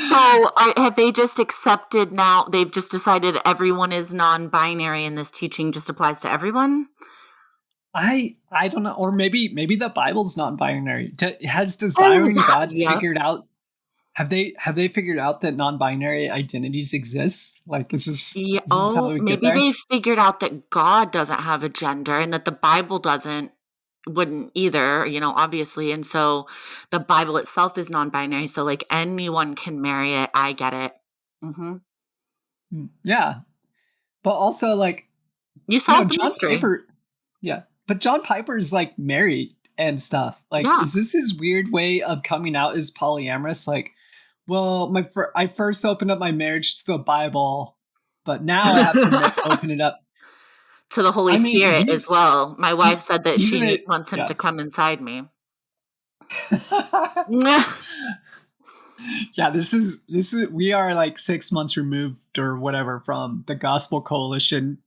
Speaker 1: So have they just accepted now? They've just decided everyone is non-binary and this teaching just applies to everyone?
Speaker 2: I don't know, or maybe the Bible's non-binary. Has
Speaker 1: Oh,
Speaker 2: Desiring
Speaker 1: that,
Speaker 2: God
Speaker 1: yep.
Speaker 2: figured out? Have they figured out that non-binary identities exist? Like,
Speaker 1: Yeah,
Speaker 2: is this how we get
Speaker 1: maybe
Speaker 2: there?
Speaker 1: they figured out that God doesn't have a gender and that the Bible wouldn't either, obviously. And so the Bible itself is non-binary. So like anyone can marry it. I get it. Hmm.
Speaker 2: Yeah, but also like
Speaker 1: You solved the
Speaker 2: John
Speaker 1: mystery.
Speaker 2: Piper. Yeah, but John Piper's like married and stuff. Like,
Speaker 1: Yeah.
Speaker 2: is this his weird way of coming out as polyamorous? Like, well, I first opened up my marriage to the Bible, but now I have to open it up.
Speaker 1: To the Holy
Speaker 2: I mean,
Speaker 1: Spirit as well. My wife said that
Speaker 2: he's in
Speaker 1: she
Speaker 2: it.
Speaker 1: wants him
Speaker 2: Yeah.
Speaker 1: to come inside me.
Speaker 2: Yeah, this is we are like 6 months removed or whatever from the Gospel Coalition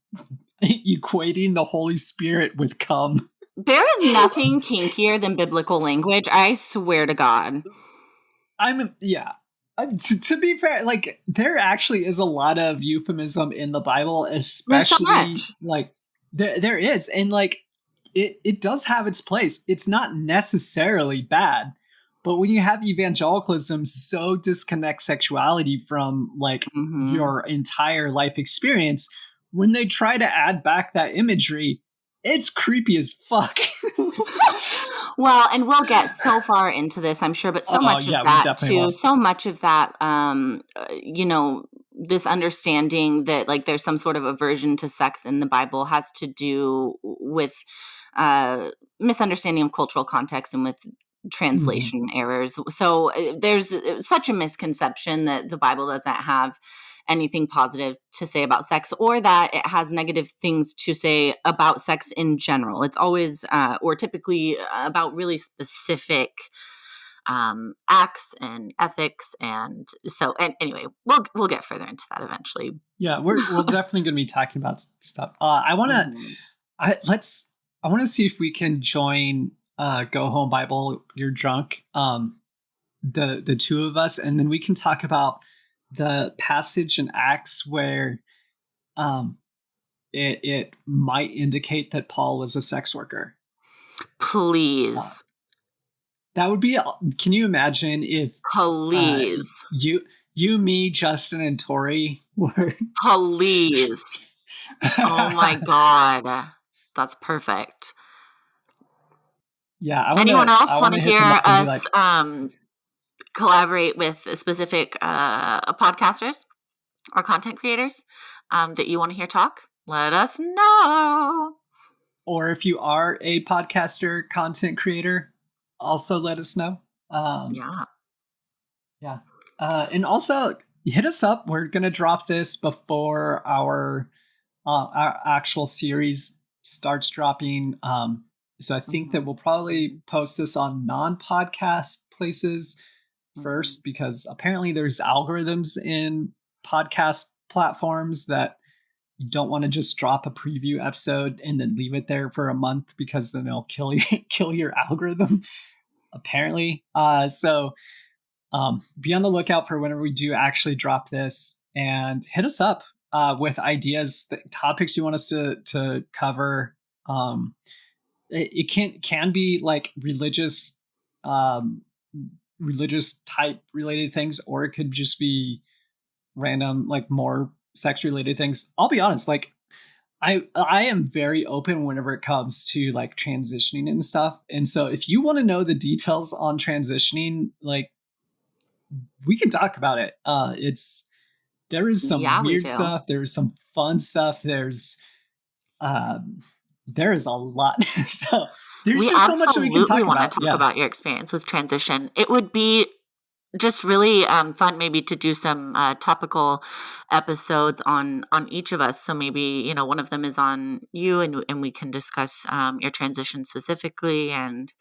Speaker 2: equating the Holy Spirit with cum.
Speaker 1: There is nothing kinkier than biblical language. I swear to God.
Speaker 2: Yeah. To be fair, like there actually is a lot of euphemism in the Bible,
Speaker 1: There's so
Speaker 2: especially
Speaker 1: much.
Speaker 2: like there is, and like it does have its place. It's not necessarily bad, but when you have evangelicalism so disconnect sexuality from like
Speaker 1: Hmm.
Speaker 2: your entire life experience, when they try to add back that imagery, It's creepy as fuck.
Speaker 1: Well, and we'll get so far into this, I'm sure, but so
Speaker 2: Oh
Speaker 1: much of
Speaker 2: yeah, we
Speaker 1: that
Speaker 2: definitely
Speaker 1: too,
Speaker 2: will.
Speaker 1: so much of that, this understanding that like there's some sort of aversion to sex in the Bible has to do with uh, misunderstanding of cultural context and with
Speaker 2: Mhm.
Speaker 1: translation errors. So there's such a misconception that the Bible doesn't have anything positive to say about sex, or that it has negative things to say about sex in general. It's always, or typically, about really specific acts and ethics, and so. And anyway, we'll get further into that eventually.
Speaker 2: Yeah, we're definitely going to be talking about stuff.
Speaker 1: Mhm.
Speaker 2: I want to see if we can join Go Home Bible. You're drunk. The two of us, and then we can talk about the passage in Acts where um it might indicate that Paul was a sex worker. Uh,
Speaker 1: Please,
Speaker 2: that would be. Can you imagine if uh,
Speaker 1: please,
Speaker 2: me, Justin, and Tori were?
Speaker 1: please. Oh my God, that's perfect.
Speaker 2: Yeah,
Speaker 1: Anyone else
Speaker 2: I
Speaker 1: want
Speaker 2: wanna
Speaker 1: to
Speaker 2: hit
Speaker 1: hear
Speaker 2: them up and be
Speaker 1: us
Speaker 2: like,
Speaker 1: collaborate with specific podcasters or content creators that you want to hear talk? Let us know.
Speaker 2: or if you are a podcaster, content creator, also let us know. Um,
Speaker 1: Yeah.
Speaker 2: yeah, and also hit us up. We're gonna drop this before our actual series starts dropping. So I think that
Speaker 1: Mm-hmm.
Speaker 2: we'll probably post this on non-podcast places
Speaker 1: Mm-hmm.
Speaker 2: first because apparently there's algorithms in podcast platforms that you don't want to just drop a preview episode and then leave it there for a month because then it'll kill you kill your algorithm apparently. Be on the lookout for whenever we do actually drop this, and hit us up with ideas, topics you want us to cover. Um, it can be like um, religious type related things, or it could just be random, like more sex related things. I'll be honest, like I am very open whenever it comes to like transitioning and stuff. And so if you want to know the details on transitioning, like we can talk about it. There is some
Speaker 1: Yeah, we
Speaker 2: weird
Speaker 1: do.
Speaker 2: stuff. There's some fun stuff. Um, there is a lot. So there's
Speaker 1: We
Speaker 2: just so much that we can
Speaker 1: absolutely
Speaker 2: talk
Speaker 1: want to
Speaker 2: about.
Speaker 1: talk
Speaker 2: Yeah.
Speaker 1: about your experience with transition. It would be just really fun maybe to do some topical episodes on each of us. So maybe one of them is on you, and we can discuss your transition specifically, and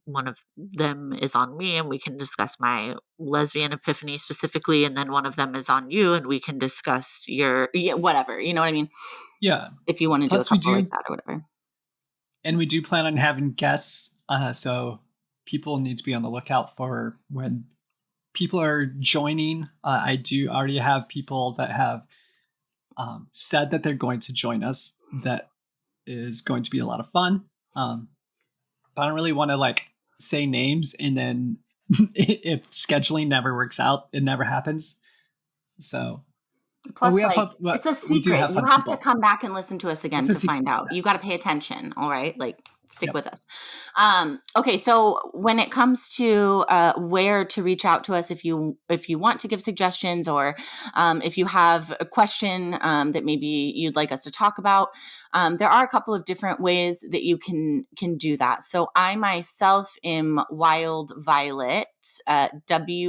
Speaker 1: one of them is on me and we can discuss my lesbian epiphany specifically, and then one of them is on you and we can discuss your, yeah, whatever, you know what I mean?
Speaker 2: Yeah.
Speaker 1: If you want to do a
Speaker 2: Plus we
Speaker 1: couple like
Speaker 2: do
Speaker 1: that or whatever.
Speaker 2: and we do plan on having guests. So people need to be on the lookout for when people are joining. I do already have people that have said that they're going to join us. That is going to be a lot of fun. But I don't really want to like say names and then if scheduling never works out, it never happens. So, but
Speaker 1: Plus, like, it's a
Speaker 2: we do
Speaker 1: secret.
Speaker 2: have
Speaker 1: You
Speaker 2: fun
Speaker 1: have to
Speaker 2: people.
Speaker 1: come back and listen to us again
Speaker 2: It's a
Speaker 1: to
Speaker 2: secret.
Speaker 1: find out. You got
Speaker 2: Yes.
Speaker 1: to pay attention. All right. Like, stick
Speaker 2: Yep.
Speaker 1: with us. Okay. So when it comes to where to reach out to us, if you want to give suggestions, or if you have a question that maybe you'd like us to talk about, there are a couple of different ways that you can do that. So I myself am Wyld Violet,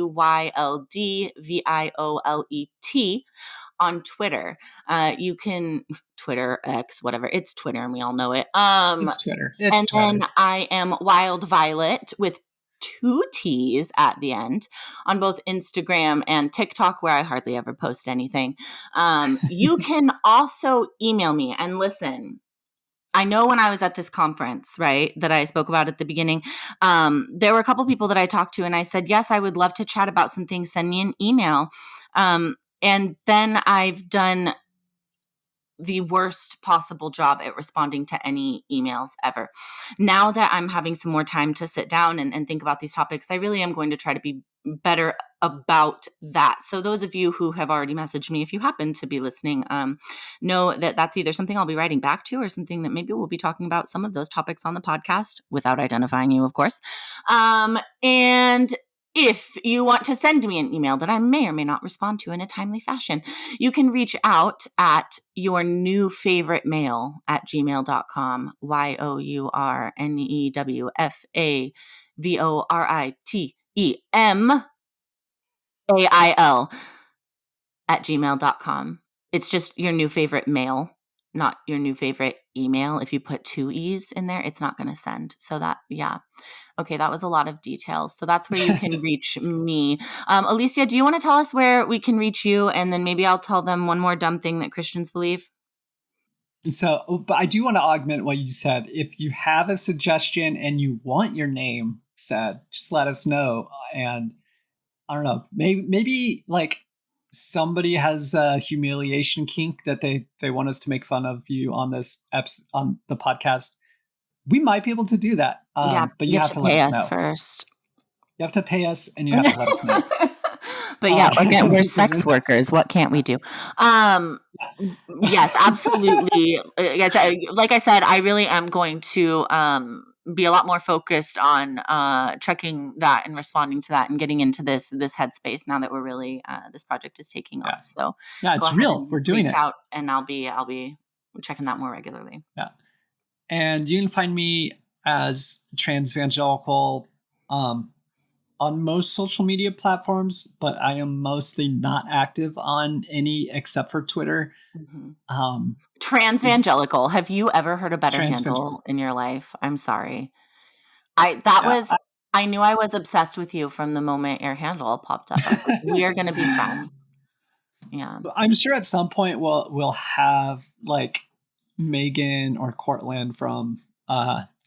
Speaker 1: WYLD VIOLET on Twitter. You can Twitter, X, whatever. It's Twitter, and we all know it.
Speaker 2: It's Twitter.
Speaker 1: And
Speaker 2: It's
Speaker 1: then
Speaker 2: Twitter.
Speaker 1: I am Wyld Violet with two T's at the end on both Instagram and TikTok, where I hardly ever post anything. You can also email me and listen. I know when I was at this conference, right, that I spoke about at the beginning, there were a couple people that I talked to, and I said, yes, I would love to chat about some things. Send me an email. And then I've done the worst possible job at responding to any emails ever. Now that I'm having some more time to sit down and think about these topics, I really am going to try to be better about that. So those of you who have already messaged me, if you happen to be listening, know that that's either something I'll be writing back to or something that maybe we'll be talking about some of those topics on the podcast without identifying you, of course. And if you want to send me an email that I may or may not respond to in a timely fashion, you can reach out at yournewfavoritemail@gmail.com, yournewfavoritemail@gmail.com. It's just your new favorite mail, not your new favorite email. If you put 2 E's in there, it's not going to send. So that, yeah. Okay, that was a lot of details. So that's where you can reach me. Alycea, do you want to tell us where we can reach you? And then maybe I'll tell them one more dumb thing that Christians believe.
Speaker 2: So, but I do want to augment what you said. If you have a suggestion and you want your name said, just let us know. And I don't know, maybe like somebody has a humiliation kink that they want us to make fun of you on this on the podcast. We might be able to do that.
Speaker 1: Yeah,
Speaker 2: But
Speaker 1: you
Speaker 2: you
Speaker 1: have
Speaker 2: have
Speaker 1: to
Speaker 2: to let
Speaker 1: pay
Speaker 2: us
Speaker 1: us
Speaker 2: know.
Speaker 1: first.
Speaker 2: You have to pay us and you have to let us know.
Speaker 1: But yeah, again, we're
Speaker 2: Because
Speaker 1: sex workers. What can't we do? Yes, absolutely. Like I said, I really am going to be a lot more focused on checking that and responding to that and getting into this headspace now that we're really this project is taking off. So
Speaker 2: yeah,
Speaker 1: go
Speaker 2: it's
Speaker 1: ahead
Speaker 2: real.
Speaker 1: and
Speaker 2: We're doing
Speaker 1: reach
Speaker 2: it.
Speaker 1: out, and I'll be checking that more regularly.
Speaker 2: Yeah. And you can find me as Transvangelical on most social media platforms, but I am mostly not active on any except for Twitter.
Speaker 1: Mm-hmm. Transvangelical. Have you ever heard a better handle in your life? I'm sorry. I knew I was obsessed with you from the moment your handle popped up. I was like, we are going to be friends. Yeah.
Speaker 2: I'm sure at some point we'll have like Megan or Cortland from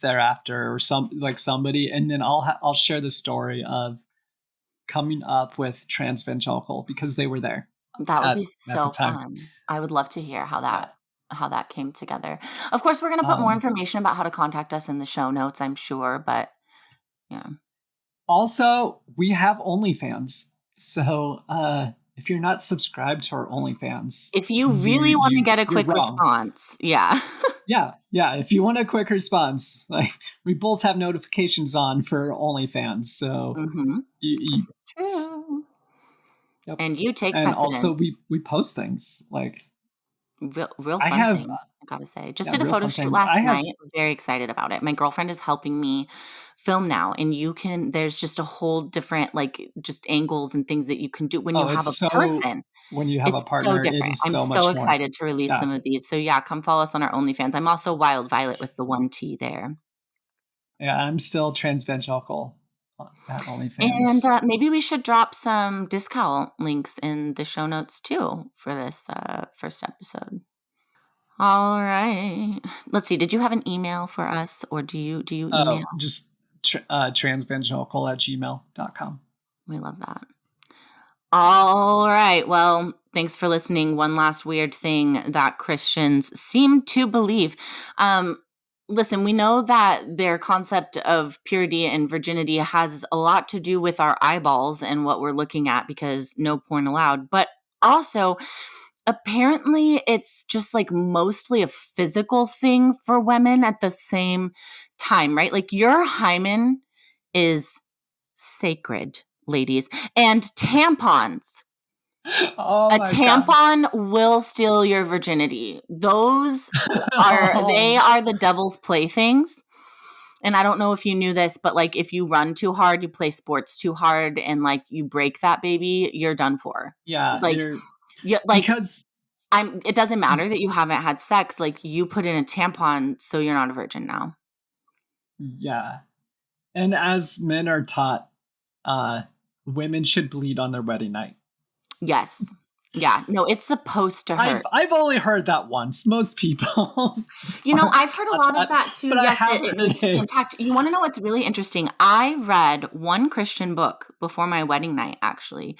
Speaker 2: Thereafter or somebody, and then I'll share the story of coming up with Transvangelical because they were there.
Speaker 1: That would be so fun. I would love to hear how that came together. Of course, we're going to put more information about how to contact us in the show notes, I'm sure, but yeah.
Speaker 2: Also, we have OnlyFans. So, if you're not subscribed to our OnlyFans,
Speaker 1: if you really want to get a quick response, yeah.
Speaker 2: yeah. If you want a quick response, like we both have notifications on for OnlyFans, so
Speaker 1: this is true.
Speaker 2: Yep.
Speaker 1: And you take
Speaker 2: and
Speaker 1: precedence.
Speaker 2: Also we post things like
Speaker 1: real fun thing. I gotta say, just did a photo shoot last night. I'm very excited about it. My girlfriend is helping me film now, and there's just a whole different just angles and things that you can do when you have a person.
Speaker 2: When you have a partner,
Speaker 1: so different. I'm so excited to release some of these. So yeah, come follow us on our OnlyFans. I'm also Wyld Violet with the 1 T there.
Speaker 2: Yeah, I'm still Transvangelical at OnlyFans.
Speaker 1: And maybe we should drop some discount links in the show notes too for this first episode. All right. Let's see. Did you have an email for us, or do you email?
Speaker 2: Just transvangelical@gmail.com.
Speaker 1: We love that. All right. Well, thanks for listening. One last weird thing that Christians seem to believe. Listen, we know that their concept of purity and virginity has a lot to do with our eyeballs and what we're looking at, because no porn allowed. But also, apparently, it's just like mostly a physical thing for women at the same time, right? Like your hymen is sacred, ladies, and tampons.
Speaker 2: Oh,
Speaker 1: a tampon will steal your virginity. Those they are the devil's playthings. And I don't know if you knew this, but like if you run too hard, you play sports too hard, and like you break that baby, you're done for.
Speaker 2: Yeah,
Speaker 1: because it doesn't matter that you haven't had sex. Like you put in a tampon, so you're not a virgin now.
Speaker 2: Yeah, and as men are taught, women should bleed on their wedding night.
Speaker 1: Yes. Yeah, no, it's supposed to hurt.
Speaker 2: I've only heard that once. Most people aren't
Speaker 1: I've heard a
Speaker 2: taught
Speaker 1: lot of
Speaker 2: that,
Speaker 1: that too.
Speaker 2: but I
Speaker 1: Yes,
Speaker 2: have heard
Speaker 1: it's in
Speaker 2: it.
Speaker 1: fact, you wanna know what's really interesting? I read one Christian book before my wedding night, actually,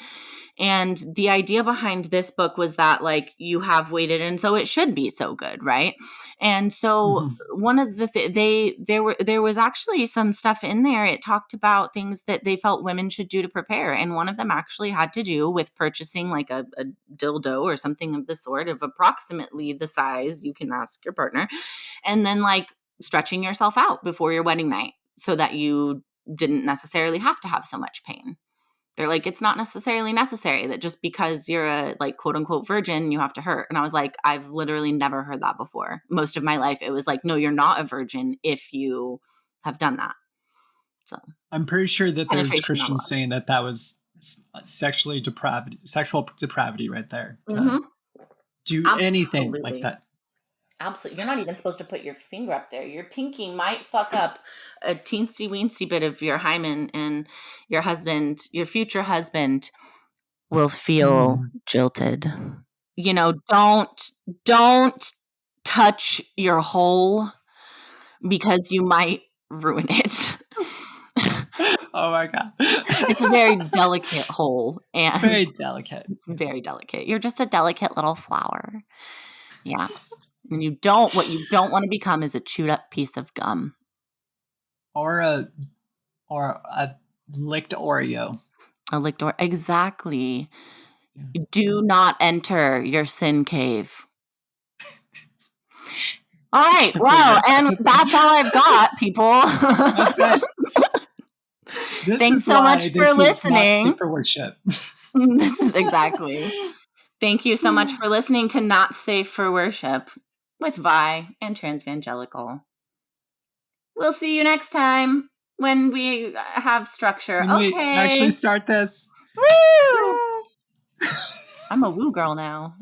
Speaker 1: and the idea behind this book was that, like, you have waited and so it should be so good, right? And so
Speaker 2: Mhm.
Speaker 1: one of the there was actually some stuff in there. It talked about things that they felt women should do to prepare, and one of them actually had to do with purchasing like a dildo or something of the sort of approximately the size, you can ask your partner, and then like stretching yourself out before your wedding night so that you didn't necessarily have to have so much pain. They're like, it's not necessarily necessary that just because you're a like quote unquote virgin, you have to hurt. And I was like, I've literally never heard that before. Most of my life, it was like, no, you're not a virgin if you have done that. So
Speaker 2: I'm pretty sure that there's
Speaker 1: penetration, not
Speaker 2: Christians
Speaker 1: love.
Speaker 2: saying that that was sexual depravity right there to
Speaker 1: Mm-hmm.
Speaker 2: do anything like
Speaker 1: Absolutely.
Speaker 2: that.
Speaker 1: Absolutely. You're not even supposed to put your finger up there. Your pinky might fuck up a teensy weensy bit of your hymen, and your future husband, will feel
Speaker 2: Mm.
Speaker 1: jilted. Don't touch your hole because you might ruin it.
Speaker 2: Oh my god.
Speaker 1: It's a very delicate hole,
Speaker 2: It's
Speaker 1: and
Speaker 2: very delicate.
Speaker 1: it's very delicate. You're just a delicate little flower. Yeah. And what you don't wanna become is a chewed up piece of gum.
Speaker 2: Or a licked Oreo.
Speaker 1: A lictor exactly.
Speaker 2: Yeah.
Speaker 1: Do not enter your sin cave. All right,
Speaker 2: Can't believe
Speaker 1: well,
Speaker 2: that's
Speaker 1: and
Speaker 2: a thing.
Speaker 1: that's all I've got, people.
Speaker 2: That's it. This
Speaker 1: Thanks
Speaker 2: is
Speaker 1: so much
Speaker 2: why
Speaker 1: for
Speaker 2: this is not safe
Speaker 1: listening.
Speaker 2: for worship.
Speaker 1: This is exactly. Thank you so much for listening to Not Safe for Worship with Vi and Transvangelical. We'll see you next time when we have structure.
Speaker 2: When we actually
Speaker 1: Okay.
Speaker 2: start this.
Speaker 1: Woo!
Speaker 2: Yeah.
Speaker 1: I'm a woo girl now.